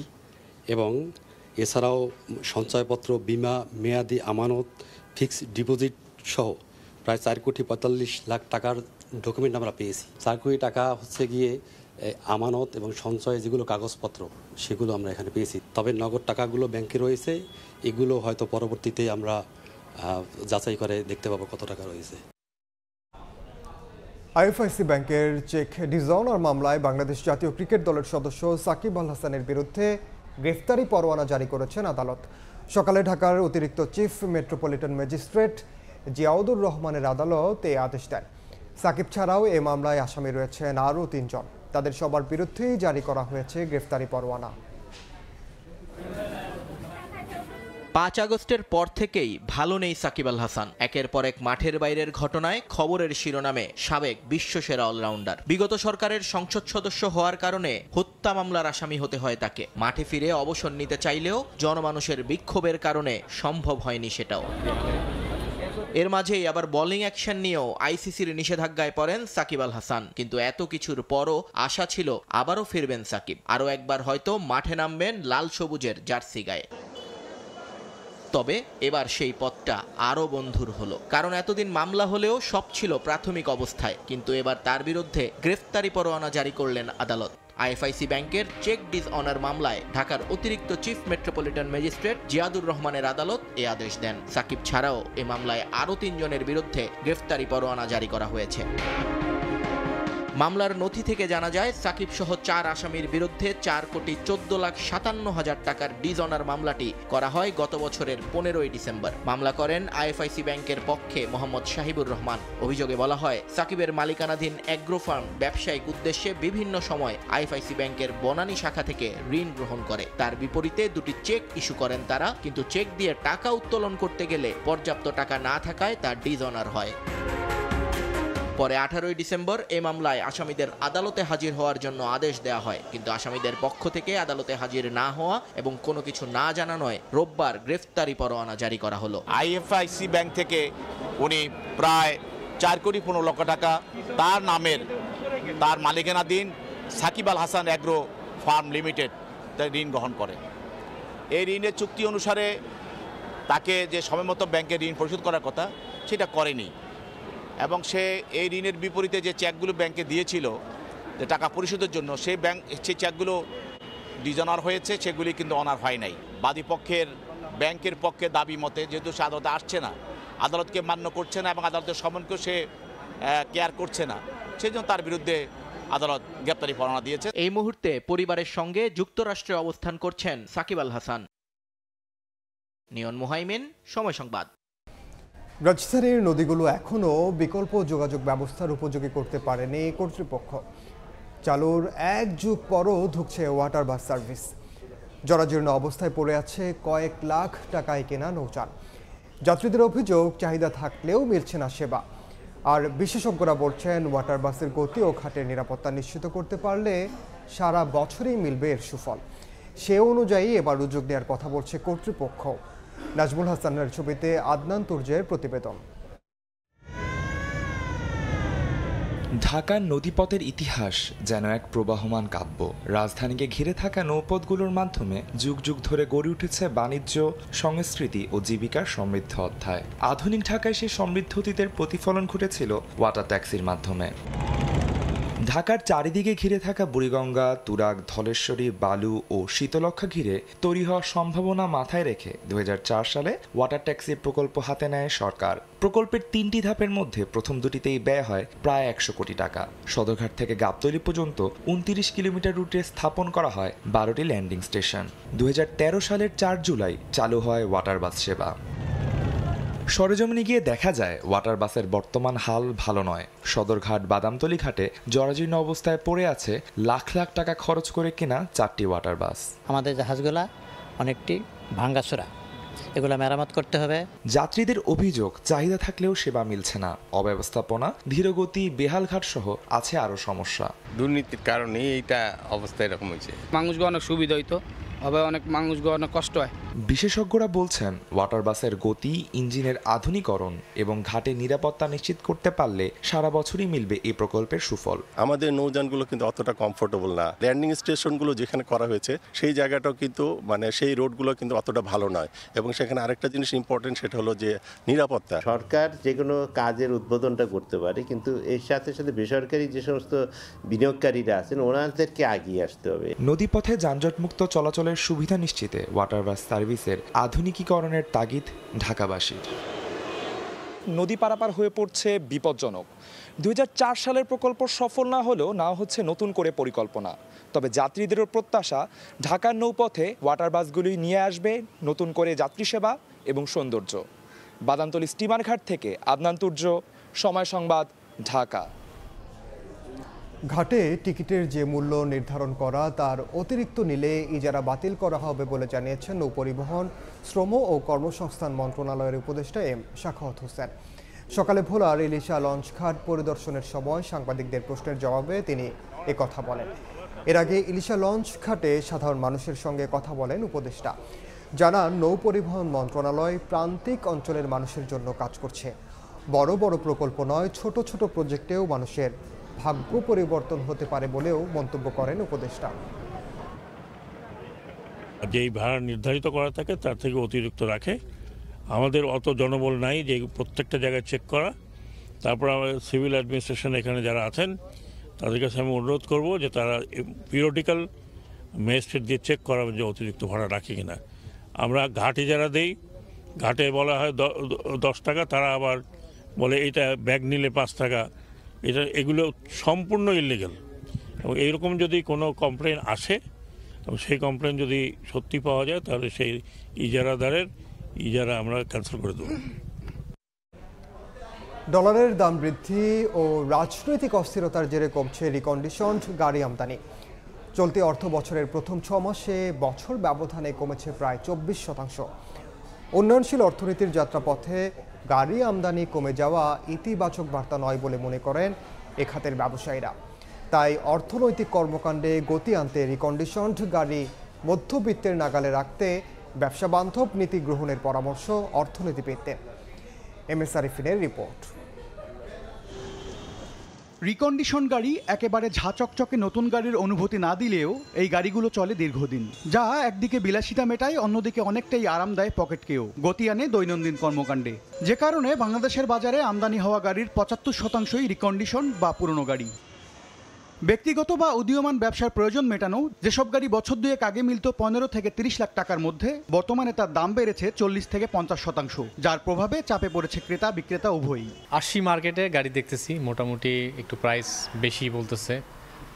এবং এছাড়াও সঞ্চয়পত্র, বিমা, মেয়াদি আমানত, ফিক্সড ডিপোজিট সহ প্রায় 4,45,00,000 টাকার ডকুমেন্ট আমরা পেয়েছি। 4 কোটি টাকা হচ্ছে গিয়ে আমানত এবং সঞ্চয় যেগুলো কাগজপত্র সেগুলো আমরা এখানে পেয়েছি। তবে নগদ টাকাগুলো ব্যাংকে রয়েছে, এগুলো হয়তো পরবর্তীতে আমরা যাচাই করে দেখতে পাবো কত টাকা রয়েছে। আইএফআইসি ব্যাংকের চেক ডিজঅনার মামলায় বাংলাদেশ জাতীয় ক্রিকেট দলের সদস্য সাকিব আল হাসানের বিরুদ্ধে গ্রেফতারি পরোয়ানা জারি করেছেন আদালত। সকালে ঢাকার অতিরিক্ত চিফ মেট্রোপলিটন ম্যাজিস্ট্রেট জিয়াউদুর রহমানের আদালত এই আদেশ দেন। সাকিব ছাড়াও এ মামলায় আসামি রয়েছেন আরও 3 জন। তাদের সবার বিরুদ্ধেই জারি করা হয়েছে গ্রেফতারি পরোয়ানা। 5 আগস্টের পর থেকেই ভালো নেই সাকিব আল হাসান। একের পর এক মাঠের বাইরের ঘটনায় খবরের শিরোনামে সাবেক বিশ্বসেরা অলরাউন্ডার। বিগত সরকারের সংসদ সদস্য হওয়ার কারণে হত্যা মামলার আসামি হতে হয় তাকে। মাঠে ফিরে অবসর নিতে চাইলেও জনমানুষের বিক্ষোভের কারণে সম্ভব হয়নি সেটাও। এর মাঝেই আবার বোলিং অ্যাকশন নিয়েও আইসিসির নিষেধাজ্ঞায় পড়েন সাকিব আল হাসান। কিন্তু এত কিছুর পরও আশা ছিল আবারও ফিরবেন সাকিব, আরও একবার হয়তো মাঠে নামবেন লাল সবুজের জার্সি গায়ে। তবে এবার সেই পথটা আরও বন্ধুর হলো, কারণ এতদিন মামলা হলেও সব ছিল প্রাথমিক অবস্থায়। কিন্তু এবার তার বিরুদ্ধে গ্রেফতারি পরোয়ানা জারি করলেন আদালত। আইএফআইসি ব্যাংকের চেক ডিসঅনার মামলায় ঢাকার অতিরিক্ত চিফ মেট্রোপলিটন ম্যাজিস্ট্রেট জিয়াদুর রহমানের আদালত এ আদেশ দেন। সাকিব ছাড়াও এ মামলায় আরও 3 জনের বিরুদ্ধে গ্রেফতারি পরোয়ানা জারি করা হয়েছে। মামলার নথি থেকে জানা যায় সাকিব সহ 4 আসামির বিরুদ্ধে 4,14,57,000 টাকার ডিসঅনার মামলাটি করা হয় গত বছরের 15ই ডিসেম্বর। মামলা করেন আইএফআইসি ব্যাংকের পক্ষে মোহাম্মদ শাহিবুর রহমান। অভিযোগে বলা হয় সাকিবের মালিকানাধীন অ্যাগ্রো ফার্ম ব্যবসায়িক উদ্দেশ্যে বিভিন্ন সময় আইএফআইসি ব্যাংকের বনানী শাখা থেকে ঋণ গ্রহণ করে। তার বিপরীতে 2টি চেক ইস্যু করেন তারা, কিন্তু চেক দিয়ে টাকা উত্তোলন করতে গেলে পর্যাপ্ত টাকা না থাকায় তা ডিসঅনার হয়। পরে 18ই ডিসেম্বর এই মামলায় আসামিদের আদালতে হাজির হওয়ার জন্য আদেশ দেওয়া হয়, কিন্তু আসামিদের পক্ষ থেকে আদালতে হাজির না হওয়া এবং কোনো কিছু না জানানোয় রোববার গ্রেফতারি পরোয়ানা জারি করা হলো। আইএফআইসি ব্যাংক থেকে উনি প্রায় 4,15,00,000 টাকা তার নামের তার মালিকানাধীন Shakib Al Hasan agro farm limited ঋণ গ্রহণ করে। এই ঋণের চুক্তি অনুসারে তাকে যে সময়মতো ব্যাংকে ঋণ পরিশোধ করার কথা সেটা করেনি এবং সে এই ঋণের বিপরীতে যে চেকগুলো ব্যাংকে দিয়েছিল যে টাকা পরিশোধের জন্য সেই চেকগুলো ডিসঅনার হয়েছে, সেগুলি কিন্তু অনার হয় নাই। বাদী পক্ষের ব্যাংকের পক্ষে দাবি মতে যেহেতু সে আদালতে আসছে না, আদালতকে মান্য করছে না এবং আদালতের সমনকেও সে কেয়ার করছে না, সেই জন্য তার বিরুদ্ধে আদালত গ্রেপ্তারি পরোয়ানা দিয়েছে। এই মুহূর্তে পরিবারের সঙ্গে যুক্তরাষ্ট্রে অবস্থান করছেন সাকিব আল হাসান। নিয়ন মুহাইমিন, সময় সংবাদ। রাজধানীর নদীগুলো এখনও বিকল্প যোগাযোগ ব্যবস্থার উপযোগী করতে পারেনি কর্তৃপক্ষ। চালুর 1 যুগ পরও ধুঁকছে ওয়াটার বাস সার্ভিস। জরাজীর্ণ অবস্থায় পড়ে আছে কয়েক লাখ টাকায় কেনা নৌযান। যাত্রীদের অভিযোগ, চাহিদা থাকলেও মিলছে না সেবা। আর বিশেষজ্ঞরা বলছেন, ওয়াটার বাসের গতি ও ঘাটের নিরাপত্তা নিশ্চিত করতে পারলে সারা বছরই মিলবে এর সুফল। সে অনুযায়ী এবার উদ্যোগ নেওয়ার কথা বলছে কর্তৃপক্ষ। নাজমুল হাসানের ছবিতে আদনান তুর্জের প্রতিবেদন। ঢাকার নদীপথের ইতিহাস যেন এক প্রবাহমান কাব্য। রাজধানীকে ঘিরে থাকা নৌপথগুলোর মাধ্যমে যুগ যুগ ধরে গড়ে উঠেছে বাণিজ্য, সংস্কৃতি ও জীবিকার সমৃদ্ধ অধ্যায়। আধুনিক ঢাকায় সেই সমৃদ্ধ অতীতের প্রতিফলন ঘটেছিল ওয়াটার ট্যাক্সির মাধ্যমে। ঢাকার চারিদিকে ঘিরে থাকা বুড়িগঙ্গা, তুরাগ, ধলেশ্বরী, বালু ও শীতলক্ষা ঘিরে তৈরি হওয়ার সম্ভাবনা মাথায় রেখে 2004 সালে ওয়াটার ট্যাক্সি প্রকল্প হাতে নেয় সরকার। প্রকল্পের 3টি ধাপের মধ্যে প্রথম দুটিতেই ব্যয় হয় প্রায় 100 কোটি টাকা। সদরঘাট থেকে গাবতলী পর্যন্ত 29 কিলোমিটার রুটে স্থাপন করা হয় 12টি ল্যান্ডিং স্টেশন। 2013 সালের 4 জুলাই চালু হয় ওয়াটার বাস সেবা। সরেজমিনে গিয়ে দেখা যায় ওয়াটার বাসের বর্তমান হাল ভালো নয়। সদরঘাট, বাদামতলী ঘাটে জরাজীর্ণ অবস্থায় পড়ে আছে লাখ লাখ টাকা খরচ করে কেনা 4টি ওয়াটার বাস। আমাদের জাহাজগুলা অনেকটি ভাঙ্গাচোরা, এগুলো মেরামত করতে হবে। যাত্রীদের অভিযোগ, চাহিদা থাকলেও সেবা মিলছে না। অব্যবস্থাপনা, ধীরগতি, বেহাল ঘাট সহ আছে আরও সমস্যা। দুর্নীতির কারণে এইটা অবস্থা এরকম হয়েছে। মানুষগুলো অনেক সুবিধা হইতো, হবে অনেক মানুষগুলো অনেক কষ্ট হয়। বিশেষজ্ঞরা বলছেন, ওয়াটার বাসের গতি, ইঞ্জিনের আধুনিকরণ এবং ঘাটে নিরাপত্তা নিশ্চিত করতে পারলে সারা বছরই মিলবে এই প্রকল্পের সুফল। আমাদের নৌযানগুলো কিন্তু অতটা কমফোর্টেবল না। ল্যান্ডিং স্টেশনগুলো যেখানে করা হয়েছে সেই জায়গাটাও কিন্তু সেই রোডগুলো কিন্তু অতটা ভালো নয়। এবং সেখানে আরেকটা জিনিস ইম্পর্টেন্ট, সেটা হলো যে নিরাপত্তা। সরকার যে কোনো কাজের উদ্বোধনটা করতে পারে, কিন্তু এর সাথে সাথে বেসরকারি যে সমস্ত বিনিয়োগকারীরা আছেন ওনাদেরকে এগিয়ে আসতে হবে। নদীপথে যানজটমুক্ত চলাচলের সুবিধা নিশ্চিতে ওয়াটার বাস সার্ভিসের আধুনিকীকরণের তাগিদ ঢাকাবাসীর। নদী পারাপার হয়ে পড়ছে বিপজ্জনক। 2004 সালের প্রকল্প সফল না হলেও না হচ্ছে নতুন করে পরিকল্পনা। তবে যাত্রীদেরও প্রত্যাশা, ঢাকার নৌপথে ওয়াটার বাসগুলি নিয়ে আসবে নতুন করে যাত্রী সেবা এবং সৌন্দর্য। বাদামতলী স্টিমার ঘাট থেকে আদনান তুর্য, সময় সংবাদ, ঢাকা। ঘাটে টিকিটের যে মূল্য নির্ধারণ করা, তার অতিরিক্ত নিলে ইজারা বাতিল করা হবে বলে জানিয়েছেন নৌপরিবহন, শ্রম ও কর্মসংস্থান মন্ত্রণালয়ের উপদেষ্টা এম শাখাওয়াত হোসেন। সকালে ভোলার ইলিশা লঞ্চ ঘাট পরিদর্শনের সময় সাংবাদিকদের প্রশ্নের জবাবে তিনি একথা বলেন। এর আগে ইলিশা লঞ্চ ঘাটে সাধারণ মানুষের সঙ্গে কথা বলেন উপদেষ্টা। জানান, নৌপরিবহন মন্ত্রণালয় প্রান্তিক অঞ্চলের মানুষের জন্য কাজ করছে। বড় বড় প্রকল্প নয়, ছোট ছোট প্রজেক্টেও মানুষের ভাগ্য পরিবর্তন হতে পারে বলেও মন্তব্য করেন উপদেষ্টা। যেই ভাড়া নির্ধারিত করা থাকে তার থেকে অতিরিক্ত রাখে। আমাদের অত জনবল নাই যে প্রত্যেকটা জায়গায় চেক করা। তারপর আমাদের সিভিল অ্যাডমিনিস্ট্রেশন এখানে যারা আছেন তাদের কাছে আমি অনুরোধ করব যে তারা পিরিয়ডিক্যাল ম্যাজিস্ট্রেট দিয়ে চেক করাবেন যে অতিরিক্ত ভাড়া রাখে কিনা। আমরা ঘাটে যারা দেই, ঘাটে বলা হয় 10 টাকা, তারা আবার বলে এইটা ব্যাগ নিলে 5 টাকা। এগুলো সম্পূর্ণ ইলিগাল। এবং এইরকম যদি কোনো কমপ্লেন আসে এবং সেই কমপ্লেন যদি সত্যি পাওয়া যায়, তাহলে সেই ইজারাদারের ইজারা আমরা ক্যান্সেল করে দেব। ডলারের দাম বৃদ্ধি ও রাজনৈতিক অস্থিরতার জেরে কমছে রিকন্ডিশনড গাড়ি আমদানি। চলতি অর্থ বছরের প্রথম 6 মাসে বছর ব্যবধানে কমেছে প্রায় 24%। উন্নয়নশীল অর্থনীতির যাত্রাপথে গাড়ি আমদানি কমে যাওয়া ইতিবাচক বার্তা নয় বলে মনে করেন এ খাতের ব্যবসায়ীরা। তাই অর্থনৈতিক কর্মকাণ্ডে গতি আনতে রিকন্ডিশনড গাড়ি মধ্যবিত্তের নাগালে রাখতে ব্যবসা বান্ধব নীতি গ্রহণের পরামর্শ অর্থনীতিবিদদের। MS আরিফিনের রিপোর্ট। রিকন্ডিশন গাড়ি একেবারে ঝাঁচকচকে নতুন গাড়ির অনুভূতি না দিলেও এই গাড়িগুলো চলে দীর্ঘদিন, যা একদিকে বিলাসিতা মেটায়, অন্যদিকে অনেকটাই আরাম দেয় পকেটকেও, গতি আনে দৈনন্দিন কর্মকাণ্ডে। যে কারণে বাংলাদেশের বাজারে আমদানি হওয়া গাড়ির 75%ই রিকন্ডিশন বা পুরনো গাড়ি। ব্যক্তিগত বা উদীয়মান ব্যবসার প্রয়োজন মেটানো যেসব গাড়ি বছর দুয়েক আগে মিলত 15 থেকে 30 লাখ টাকার মধ্যে, বর্তমানে তার দাম বেড়েছে 40 থেকে 50%, যার প্রভাবে চাপে পড়েছে ক্রেতা বিক্রেতা উভয়ই। আশি মার্কেটে গাড়ি দেখতেছি মোটামুটি একটু প্রাইস বেশি বলতেছে,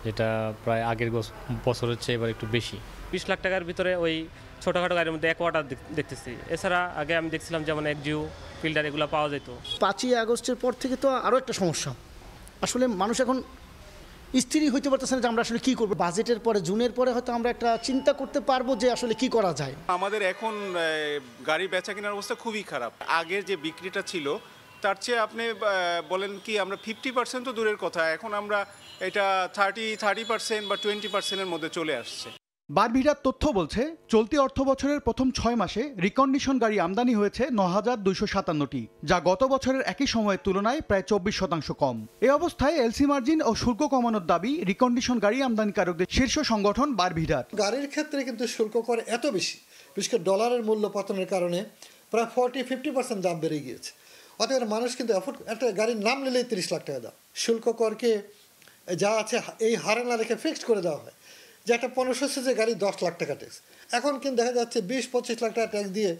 যেটা প্রায় আগের বছরের চেয়ে এবার একটু বেশি। 20 লাখ টাকার ভিতরে ওই ছোটোখাটো গাড়ির মধ্যে অ্যাকোয়াটার দেখতেছি। এছাড়া আগে আমি দেখছিলাম যেমন একজিও ফিল্টার এগুলো পাওয়া যেত। 5ই আগস্টের পর থেকে তো আরও একটা সমস্যা, আসলে মানুষ এখন স্থিরই হইতে পারতেছে না যে আমরা আসলে কী করবো। বাজেটের পরে জুনের পরে হয়তো আমরা একটা চিন্তা করতে পারবো যে আসলে কি করা যায়। আমাদের এখন গাড়ি বেচা কেনার অবস্থা খুবই খারাপ। আগের যে বিক্রিটা ছিল তার চেয়ে আপনি বলেন কি আমরা 50% তো দূরের কথা, এখন আমরা এটা 30% বা 20%-এর মধ্যে চলে আসছে। বারভিটার তথ্য বলছে চলতি অর্থ বছরের প্রথম 6 মাসে রিকন্ডিশন গাড়ি আমদানি হয়েছে ৯,২৫৭টি, যা গত বছরের একই সময়ের তুলনায় প্রায় 24% কম। এ অবস্থায় এলসি মার্জিন ও শুল্ক কমানোর দাবি রিকন্ডিশন গাড়ি আমদানিকারকদের শীর্ষ সংগঠন বারভিটার। গাড়ির ক্ষেত্রে কিন্তু শুল্ক কর এত বেশি, বিশেষ করে ডলারের মূল্য পতনের কারণে প্রায় 40-50% দাম বেড়ে গিয়েছে। অতএব মানুষ কিন্তু একটা গাড়ির নাম নিলেই 30 লাখ টাকা দাম। শুল্ক করকে যা আছে এই হারে না রেখে ফিক্সড করে দেওয়া হয়, যে একটা 1500 সিসির গাড়ি 10 লাখ টাকা ট্যাক্স, এখন কিন্তু দেখা যাচ্ছে 20-25 লাখ টাকা ট্যাক্স দিয়ে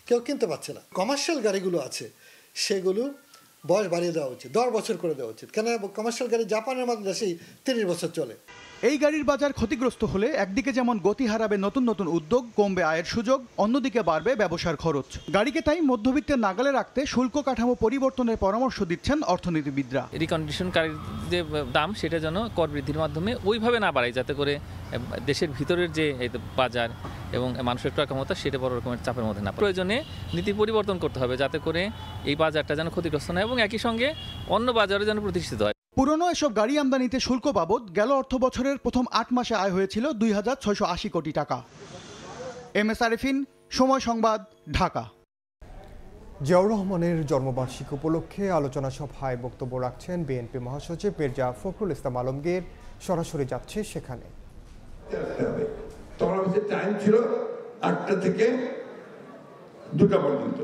কেউ কিনতে পারছে না। কমার্শিয়াল গাড়িগুলো আছে সেগুলো বয়স বাড়িয়ে দেওয়া উচিত, 10 বছর করে দেওয়া উচিত, কেন কমার্শিয়াল গাড়ি জাপানের মতো দেশেই 30 বছর চলে। এই গাড়ির বাজার ক্ষতিগ্রস্ত হলে একদিকে যেমন গতি হারাবে নতুন নতুন উদ্যোগ, কমবে আয়ের সুযোগ, অন্যদিকে বাড়বে ব্যবসার খরচ। গাড়িকে তাই মধ্যবিত্তের নাগালে রাখতে শুল্ক কাঠামো পরিবর্তনের পরামর্শ দিচ্ছেন অর্থনীতিবিদরা। রিকন্ডিশন গাড়ির যে দাম সেটা যেন কর বৃদ্ধির মাধ্যমে ওইভাবে না বাড়ায়, যাতে করে দেশের ভিতরের যে বাজার এবং মানুষের ক্রয় ক্ষমতা সেটা বড় রকমের চাপের মধ্যে না। প্রয়োজনে নীতি পরিবর্তন করতে হবে যাতে করে এই বাজারটা যেন ক্ষতিগ্রস্ত না এবং একই সঙ্গে অন্য বাজারে যেন প্রতিষ্ঠিত হয়। পুরনো এসব গাড়ি আমদানিতে শুল্ক বাবদ গেল অর্থ বছরের প্রথম 8 মাসে আয় হয়েছিল 2,680 কোটি টাকা। MS আরিফিন, সময় সংবাদ, ঢাকা। জিয়াউর রহমানের জন্মবার্ষিকী উপলক্ষে আলোচনা সভায় বক্তব্য রাখছেন বিএনপি মহাসচিব মির্জা ফখরুল ইসলাম আলমগীর। সরাসরি যাচ্ছে সেখানে। তোমার কাছে টাইম ছিল 8টা থেকে 2টা পর্যন্ত,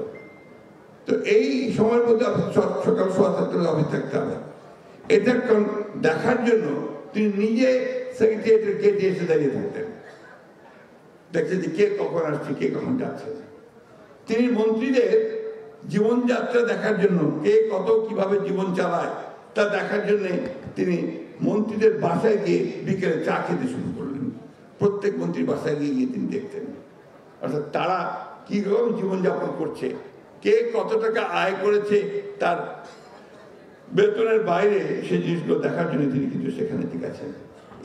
তো এই সময়ের মধ্যে সকাল 7:30 অফিস থাকতে হবে। এটা দেখার জন্য তিনি নিজে সেক্রেটারিয়েটের গেটে এসে দাঁড়িয়ে থাকতেন, দেখছেন যে কে কখন আসছে, কে কখন যাচ্ছে। তিনি মন্ত্রীদের জীবনযাত্রা দেখার জন্য, কে কত কিভাবে জীবন চালায় তা দেখার জন্য তিনি মন্ত্রীদের বাসায় গিয়ে বিকেলে চা খেতে শুরু করলেন। প্রত্যেক মন্ত্রীর বাসায় গিয়ে গিয়ে তিনি দেখতেন, অর্থাৎ তারা কিভাবে জীবনযাপন করছে, কে কত টাকা আয় করেছে, তার বেতনের বাইরে সেই জিনিসগুলো দেখার জন্য তিনি কিন্তু সেখানে ঠিক আছেন।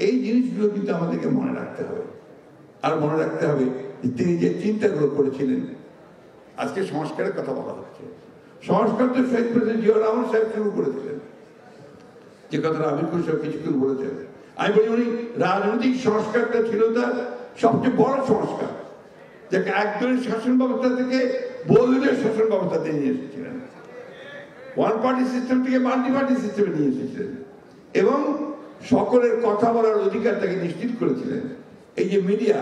এই জিনিসগুলো কিন্তু আমাদেরকে মনে রাখতে হবে। আর মনে রাখতে হবে তিনি যে চিন্তাগুলো করেছিলেন। আজকে সংস্কারের কথা বলা হচ্ছে, সংস্কার তো শহীদ প্রেসিডেন্ট জিয়াউর রহমান সাহেব শুরু করেছিলেন, যে কথাটা আমির খুশি কিছুক্ষণ বলেছেন। আমি বলি উনি রাজনৈতিক সংস্কারটা ছিল তার সবচেয়ে বড় সংস্কার, যাকে একদলীয় শাসন ব্যবস্থা থেকে বহুদলীয় শাসন ব্যবস্থাতে নিয়ে এসেছিলেন, ওয়ান পার্টি সিস্টেম থেকে মাল্টি পার্টি সিস্টেমে নিয়ে এসেছিলেন এবং সকলের কথা বলার অধিকার তাকে নিশ্চিত করেছিলেন। এই যে মিডিয়া,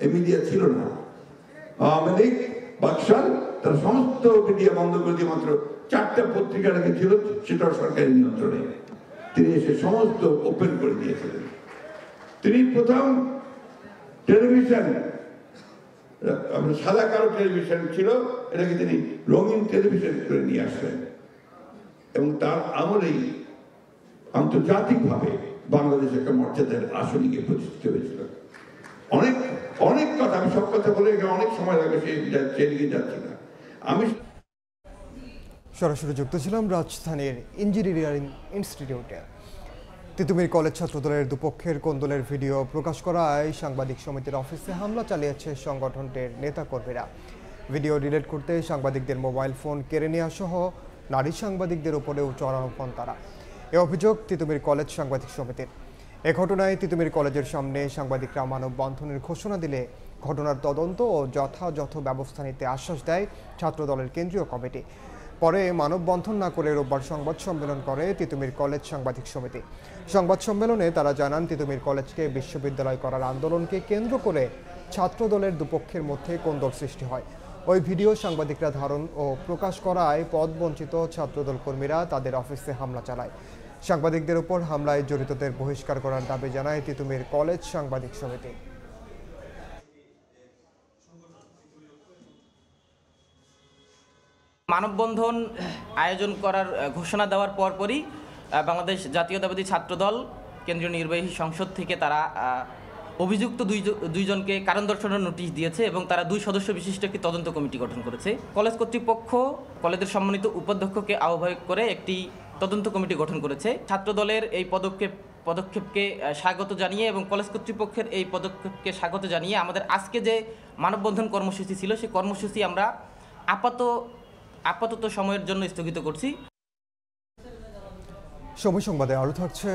এই মিডিয়া ছিল না, আওয়ামী লীগ বাকশাল তার সমস্ত মিডিয়া বন্ধ করে দিয়ে মাত্র 4টা পত্রিকা রেখেছিল, সেটাও সরকারি নিয়ন্ত্রণে। তিনি এসে সমস্ত ওপেন করে দিয়েছিলেন। তিনি প্রথম টেলিভিশন, সাদা কালো টেলিভিশন ছিল, এটাকে তিনি রঙিন টেলিভিশন করে নিয়ে আসলেন এবং তার আমলেই আন্তর্জাতিকভাবে বাংলাদেশ একটা মর্যাদার আসনে গিয়ে প্রতিষ্ঠিত হয়েছিল। অনেক অনেক কথা, আমি সব কথা বলে অনেক সময় লাগে, সেদিকে যাচ্ছি না। আমি সরাসরি যুক্ত ছিলাম রাজধানীর ইঞ্জিনিয়ারিং ইনস্টিটিউটে। তিতুমির কলেজ ছাত্রদলের দুপক্ষের কোন্দলের ভিডিও প্রকাশ করায় সাংবাদিক সমিতির অফিসে হামলা চালিয়েছে সংগঠনটির নেতাকর্মীরা। ভিডিও ডিলিট করতে সাংবাদিকদের মোবাইল ফোন কেড়ে নেওয়া সহ নারী সাংবাদিকদের উপরেও চড়ানো হন তারা। এ অভিযোগ তিতুমির কলেজ সাংবাদিক সমিতির। এ ঘটনায় তিতুমির কলেজের সামনে সাংবাদিকরা মানববন্ধনের ঘোষণা দিলে ঘটনার তদন্ত ও যথাযথ ব্যবস্থা নিতে আশ্বাস দেয় ছাত্রদলের কেন্দ্রীয় কমিটি। পরে মানববন্ধন না করে রোববার সংবাদ সম্মেলন করে তিতুমির কলেজ সাংবাদিক সমিতি। সংবাদ সম্মেলনে তারা জানান, তিতুমির কলেজকে বিশ্ববিদ্যালয় করার আন্দোলনকে কেন্দ্র করে ছাত্রদলের দুপক্ষের মধ্যে কোন্দল সৃষ্টি হয়। ওই ভিডিও সাংবাদিকরা ধারণ ও প্রকাশ করায় পদবঞ্চিত ছাত্রদল কর্মীরা তাদের অফিসে হামলা চালায়। সাংবাদিকদের উপর হামলায় জড়িতদের বহিষ্কার করার দাবি জানায় তিতুমির কলেজ সাংবাদিক সমিতি। মানববন্ধন আয়োজন করার ঘোষণা দেওয়ার পরপরই বাংলাদেশ জাতীয়তাবাদী ছাত্রদল কেন্দ্রীয় নির্বাহী সংসদ থেকে তারা অভিযুক্ত দুইজনকে কারণ দর্শানোর নোটিশ দিয়েছে এবং তারা 2 সদস্য বিশিষ্ট একটি তদন্ত কমিটি গঠন করেছে। কলেজ কর্তৃপক্ষ কলেজের সম্মানিত উপাধ্যক্ষকে আহ্বায়ক করে একটি তদন্ত কমিটি গঠন করেছে। ছাত্রদলের এই পদক্ষেপকে স্বাগত জানিয়ে এবং কলেজ কর্তৃপক্ষের এই পদক্ষেপকে স্বাগত জানিয়ে আমাদের আজকে যে মানববন্ধন কর্মসূচি ছিল সেই কর্মসূচি আমরা আপাতত সময়ের জন্য স্থগিত করছি। সময় সংবাদে আরো থাকছে।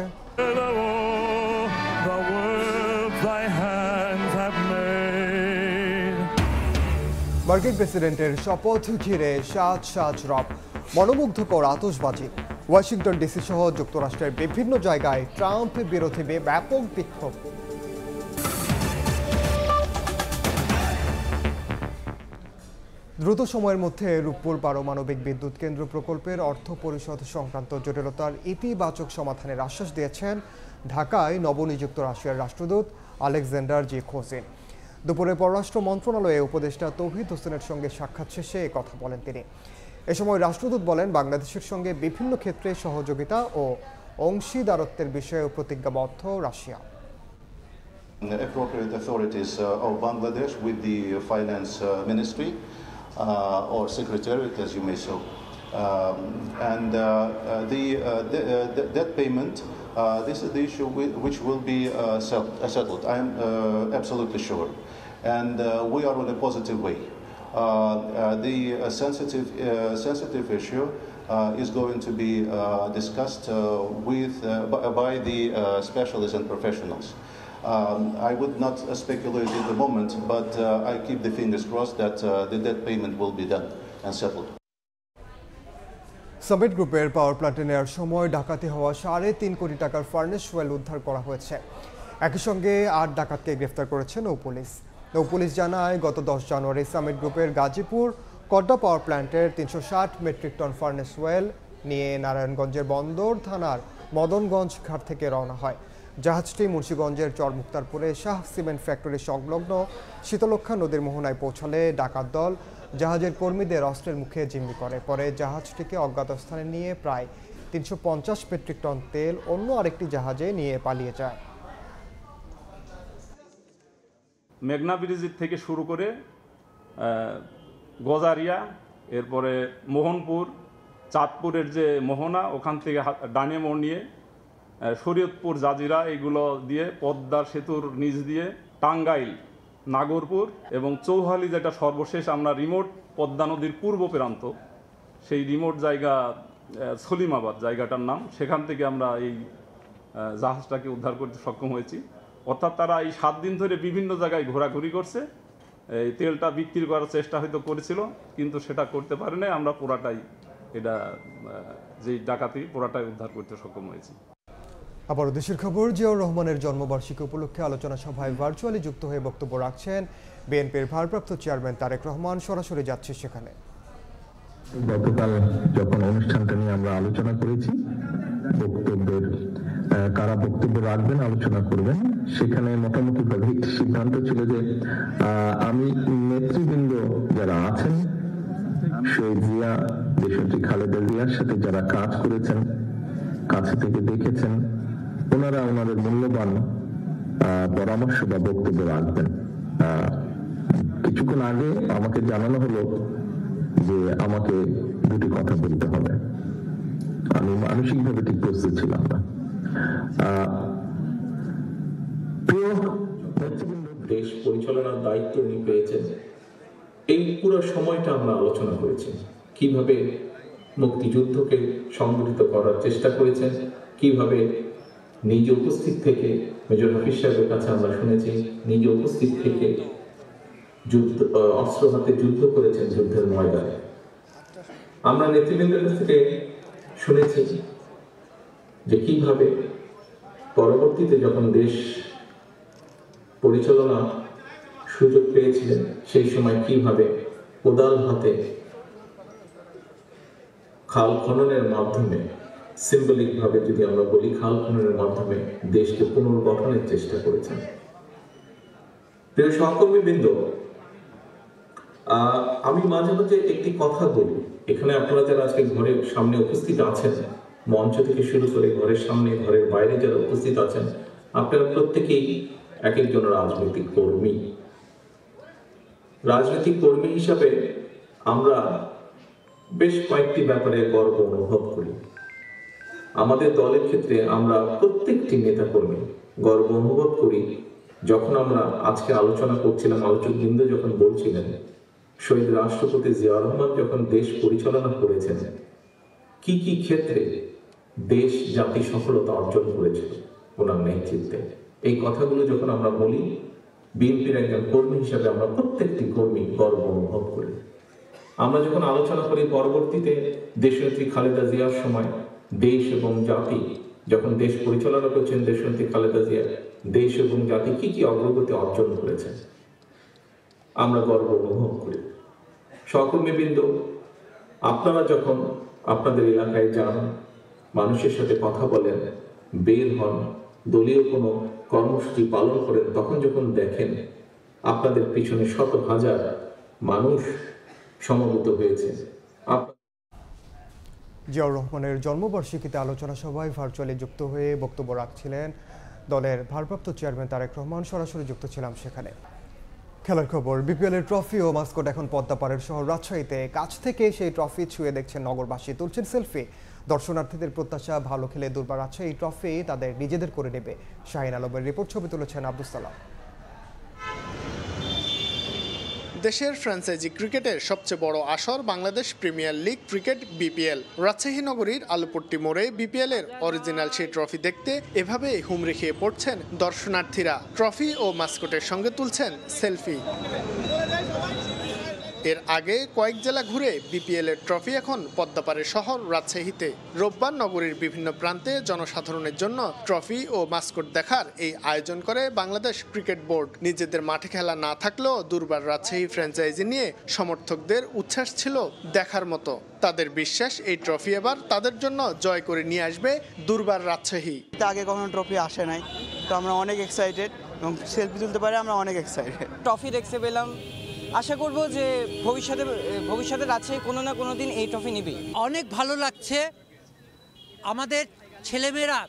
মার্কিন প্রেসিডেন্টের শপথ ঘিরে সাজ রব, মনোমুগ্ধকর আতশবাজি। ওয়াশিংটন ডিসি সহ যুক্তরাষ্ট্রের বিভিন্ন জায়গায় ট্রাম্প বিরোধী ব্যাপক বিক্ষোভ। দ্রুত সময়ের মধ্যে রূপপুর পারমাণবিক বিদ্যুৎ কেন্দ্র প্রকল্পের অর্থ পরিশোধ সংক্রান্ত জটিলতার ইতিবাচক সমাধানের আশ্বাস দিয়েছেন ঢাকায় নবনিযুক্ত রাশিয়ার রাষ্ট্রদূত আলেকজান্ডার জি খোজিন। দুপুরে পররাষ্ট্র মন্ত্রণালয়ে উপদেষ্টা তৌহিদ হোসেনের সঙ্গে সাক্ষাৎ শেষে কথা বলেন তিনি। এ সময় রাষ্ট্রদূত বলেন, বাংলাদেশের সঙ্গে বিভিন্ন ক্ষেত্রে সহযোগিতা ও অংশীদারত্বের বিষয়েও প্রতিজ্ঞাবদ্ধ Russia. Appropriate authorities of Bangladesh with the finance ministry or secretariat, as you may so, and that payment. This is the issue which will be settled. I am absolutely sure, and we are on a positive way. The sensitive issue is going to be discussed by the specialists and professionals. I would not speculate at the moment, but I keep the fingers crossed that the debt payment will be done and settled. Summit গ্রুপের পাওয়ার প্ল্যান্টে নেওয়ার সময় ডাকাতি হওয়া 3.5 কোটি টাকার furnace well উদ্ধার করা হয়েছে। একই সঙ্গে 8 ডাকাতকে গ্রেফতার করেছে নৌপুলিশ। নৌপুলিশ জানায়, গত 10 জানুয়ারি সামিট গ্রুপের গাজীপুর কড্ডা পাওয়ার প্ল্যান্টের 360 মেট্রিক টন ফার্নেস ওয়েল নিয়ে নারায়ণগঞ্জের বন্দর থানার মদনগঞ্জ ঘাট থেকে রওনা হয়। জাহাজটি মুন্সিগঞ্জের চরমুক্তারপুরে শাহ সিমেন্ট ফ্যাক্টরি সংলগ্ন শীতলক্ষা নদীর মোহনায় পৌঁছালে ডাকাত দল জাহাজের কর্মীদের অস্ত্রের মুখে জিম্মি করে। পরে জাহাজটিকে অজ্ঞাত স্থানে নিয়ে প্রায় 350 মেট্রিক টন তেল অন্য আরেকটি জাহাজে নিয়ে পালিয়ে যায়। মেঘনা ব্রিজের থেকে শুরু করে গজারিয়া, এরপরে মোহনপুর, চাঁদপুরের যে মোহনা, ওখান থেকে ডানে মোড় নিয়ে শরীয়তপুর, জাজিরা, এগুলো দিয়ে পদ্মা সেতুর নিচ দিয়ে টাঙ্গাইল, নাগরপুর এবং চৌহালি, যেটা সর্বশেষ আমরা রিমোট পদ্মা নদীর পূর্ব প্রান্ত, সেই রিমোট জায়গা সলিমাবাদ জায়গাটার নাম, সেখান থেকে আমরা এই জাহাজটাকে উদ্ধার করতে সক্ষম হয়েছি। অর্থাৎ তারা এই 7 দিন ধরে বিভিন্ন জায়গায় ঘোরাঘুরি করছে। এই তেলটা বিক্রি করার চেষ্টা হয়তো করেছিল, কিন্তু সেটা করতে পারে না। আমরা পুরাটাই এটা যেই ডাকাতি পুরাটাই উদ্ধার করতে সক্ষম হয়েছি। আবারও দেশের খবর। জিয়াউর রহমানের জন্মবার্ষিকী উপলক্ষে আলোচনা সভায় ভার্চুয়ালি যুক্ত হয়ে বক্তব্য রাখছেন বিএনপির ভারপ্রাপ্ত চেয়ারম্যান তারেক রহমান। সরাসরি যাচ্ছে সেখানে। গতকাল যখন অনুষ্ঠানটা নিয়ে আমরা আলোচনা করেছি, কারা বক্তব্য রাখবেন, আলোচনা করবেন, সেখানে মোটামুটি ভাবে একটি সিদ্ধান্ত ছিল যে আমি নেতৃবৃন্দ যারা আছেন, শহীদ জিয়া, দেশনেত্রী খালেদা জিয়ার সাথে যারা কাজ করেছেন, কাছে থেকে দেখেছেন, ওনারা ওনাদের মূল্যবান পরামর্শ বা বক্তব্য রাখবেন। কিছুক্ষণ আগে আমাকে জানানো হলো যে আমাকে দুটি কথা বলতে হবে। আমি মানসিকভাবে ঠিক প্রস্তুত ছিলাম না। দেশ পরিচালনার দায়িত্ব উনি পেয়েছেন। এই পুরো সময়টা আমরা আলোচনা করেছি, কিভাবে মুক্তিযুদ্ধকে সংগঠিত করার চেষ্টা করেছেন, কিভাবে নিজ উপস্থিত থেকে, মেজর হাফিজ সাহেবের কাছে আমরা শুনেছি, নিজ উপস্থিত থেকে যুদ্ধ অস্ত্র হাতে যুদ্ধ করেছেন যুদ্ধের ময়দানে। আমরা নেতৃবৃন্দের কাছ থেকে শুনেছি যে কিভাবে পরবর্তীতে যখন দেশ পরিচালনা সুযোগ পেয়েছিলেন, সেই সময় কিভাবে কোদাল হাতে খাল খননের মাধ্যমে, সিম্বলিক ভাবে যদি আমরা বলি, খাল খননের মাধ্যমে দেশকে পুনর্গঠনের চেষ্টা করেছেন। প্রিয় সহকর্মীবৃন্দ, আমি মাঝে মাঝে একটি কথা বলি, এখানে আপনারা যারা আজকে ঘরের সামনে উপস্থিত আছেন, মঞ্চ থেকে শুরু করে ঘরের সামনে, ঘরের বাইরে যারা উপস্থিত আছেন, আপনারা প্রত্যেকেই এক একজন রাজনৈতিক কর্মী। রাজনৈতিক কর্মী হিসাবে আমরা বেশ কয়েকটি ব্যাপারে গর্ব অনুভব করি। আমাদের দলের ক্ষেত্রে আমরা প্রত্যেকটি নেতা কর্মী গর্ব অনুভব করি। যখন আমরা আজকে আলোচনা করছিলাম, আলোচকবৃন্দ যখন বলছিলেন শহীদ রাষ্ট্রপতি জিয়া রহমান যখন দেশ পরিচালনা করেছেন, কি কি ক্ষেত্রে দেশ জাতি সফলতা অর্জন করেছিল ওনার নেতৃত্বে, এই কথাগুলো যখন আমরা বলি, বিএনপির একজন কর্মী হিসাবে আমরা প্রত্যেকটি কর্মী গর্ব অনুভব করি। আমরা যখন আলোচনা করি পরবর্তীতে দেশনেত্রী খালেদা জিয়ার সময় দেশ এবং জাতি যখন দেশ পরিচালনা করছেন দেশনেত্রী খালেদা জিয়া, দেশ এবং জাতি কি কি অগ্রগতি অর্জন করেছে আমরা গর্ব অনুভব করি। সহকর্মীবৃন্দ, আপনারা যখন আপনাদের এলাকায় যান, মানুষের সাথে কথা বলেন, বের হন, দলীয় কোনো কর্মসূচি পালন করেন, তখন যখন দেখেন আপনাদের পিছনে শত হাজার মানুষ সমবেত হয়েছে। জিয়াউর রহমানের জন্মবার্ষিকীতে আলোচনা সভায় ভার্চুয়ালি যুক্ত হয়ে বক্তব্য রাখছিলেন দলের ভারপ্রাপ্ত চেয়ারম্যান তারেক রহমান। সরাসরি যুক্ত ছিলাম সেখানে। খেলার খবর, বিপিএলের ট্রফি ও মাস্কট এখন পদ্মাপাড়ের শহর রাজশাহীতে। কাছ থেকে সেই ট্রফি ছুঁয়ে দেখছেন নগরবাসী, তুলছেন সেলফি। দর্শনার্থীদের প্রত্যাশা, ভালো খেলে দুর্বার রাজশাহী ট্রফি তাদের নিজেদের করে নেবে। শাহিন আলমের রিপোর্ট, ছবি তুলেছেন আব্দুল সালাম। দেশের ফ্র্যাঞ্চাইজি ক্রিকেটের সবচেয়ে বড় আসর Bangladesh premier league cricket BPL. Rajshahi নগরীর আলুপট্টি মোড়ে বিপিএল এর অরিজিনাল সেই ট্রফি দেখতে এভাবে হুমড়ি খেয়ে পড়ছেন দর্শনার্থীরা। ট্রফি ও মাস্কটের সঙ্গে তুলছেন সেলফি। এর আগে কয়েক জেলা ঘুরে বিপিএল এর ট্রফি এখন পদ্মাপাড়ের শহর রাজশাহীতে। রোববার নগরীর বিভিন্ন প্রান্তে জনসাধারণের জন্য ট্রফি ও মাস্কট দেখার এই আয়োজন করে বাংলাদেশ ক্রিকেট বোর্ড। নিজেদের মাঠে খেলা না থাকলেও দুর্বার রাজশাহী ফ্র্যাঞ্চাইজি নিয়ে সমর্থকদের উচ্ছ্বাস ছিল দেখার মতো। তাদের বিশ্বাস এই ট্রফি এবার তাদের জন্য জয় করে নিয়ে আসবে দুর্বার রাজশাহী। আগে কখনো ট্রফি আসে নাই, তো আমরা অনেক এক্সাইটেড এবং সেলফি তুলতে পারে আমরা অনেক এক্সাইটেড। ট্রফি দেখতে পেলাম, আশা করব যে ভবিষ্যতে রাজশাহী কোনো না কোনো দিন এই ট্রফি নিবে। অনেক ভালো লাগছে, আমাদের ছেলেমেয়েরা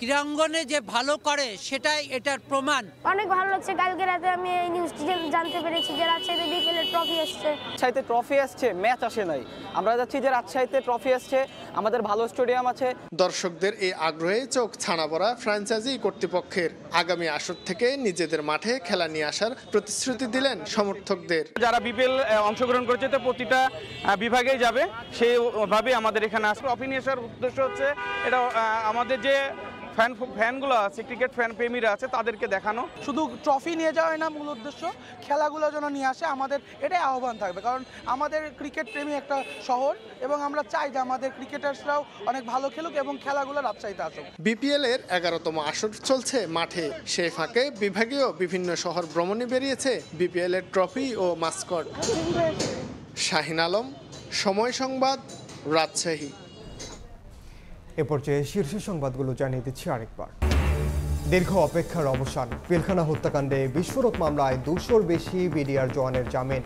ক্রীড়াঙ্গনে যে ভালো করে সেটাই এটার প্রমাণ। অনেক ভালো লাগছে, কালকে রাতে আমি এই নিউজটি জানতে পেরেছি যে রাজশাহীতে বিপিএল এর ট্রফি আসছে। রাজশাহীতে ট্রফি আসছে, ম্যাচ আসে নাই। আমরা যাচ্ছি যে রাজশাহীতে ট্রফি আসছে, আমাদের ভালো স্টেডিয়াম আছে। দর্শকদের এই আগ্রহে চোখ ছানা পড়া ফ্র্যাঞ্চাইজি কর্তৃপক্ষের। আগামী আসর থেকে নিজেদের মাঠে খেলা নিয়ে আসার প্রতিশ্রুতি দিলেন সমর্থকদের। যারা বিপিএল অংশগ্রহণ করেছে তো প্রতিটা বিভাগেই যাবে, সেইভাবে আমাদের এখানে আসবে। ট্রফি নিয়ে আসার উদ্দেশ্য হচ্ছে এটা আমাদের যে ফ্যানগুলো আছে, ক্রিকেট ফ্যান প্রেমীরা আছে, তাদেরকে দেখানো। শুধু ট্রফি নিয়ে যাওয়াই না মূল উদ্দেশ্য, খেলাগুলো যেন নিয়ে আসে, আমাদের এটাই আহ্বান থাকবে। কারণ আমাদের ক্রিকেট প্রেমী একটা শহর এবং আমরা চাই যে আমাদের ক্রিকেটার্সরাও অনেক ভালো খেলুক এবং খেলাগুলো রাজশাহীতে আসুক। বিপিএল এর 11তম আসর চলছে মাঠে। সেই ফাঁকে বিভাগীয় বিভিন্ন শহর ভ্রমণে বেরিয়েছে বিপিএল এর ট্রফি ও মাস্কট। শাহিন আলম, সময় সংবাদ, রাজশাহী। এ পর্যায়ে শীর্ষ সংবাদগুলো জানিয়ে দিচ্ছি আরেকবার। দীর্ঘ অপেক্ষার অবসান। পিলখানা হত্যাকাণ্ডে বিস্ফোরক মামলায় 200-র বেশি বিডিআর জওয়ানের জামিন,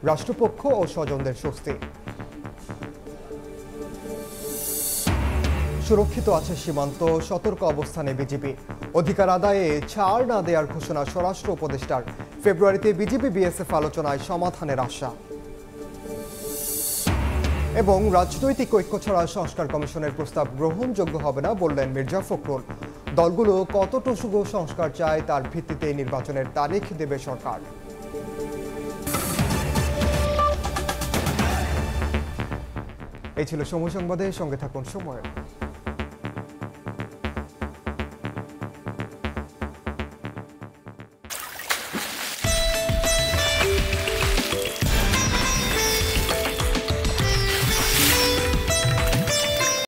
রাষ্ট্রপক্ষ ও স্বজনদের স্বস্তি। সুরক্ষিত আছে সীমান্ত, সতর্ক অবস্থানে বিজিবি। অধিকার আদায়ে ছাড় না দেওয়ার ঘোষণা স্বরাষ্ট্র উপদেষ্টার। ফেব্রুয়ারিতে বিজিবি বিএসএফ আলোচনায় সমাধানের আশা। এবং রাজনৈতিক ঐক্য ছাড়া সংস্কার কমিশনের প্রস্তাব গ্রহণযোগ্য হবে না বললেন মির্জা ফখরুল। দলগুলো কতটুকু সংস্কার চায় তার ভিত্তিতে নির্বাচনের তারিখ দেবে সরকার। এই ছিল সময় সংবাদে, সঙ্গে থাকুন সময়।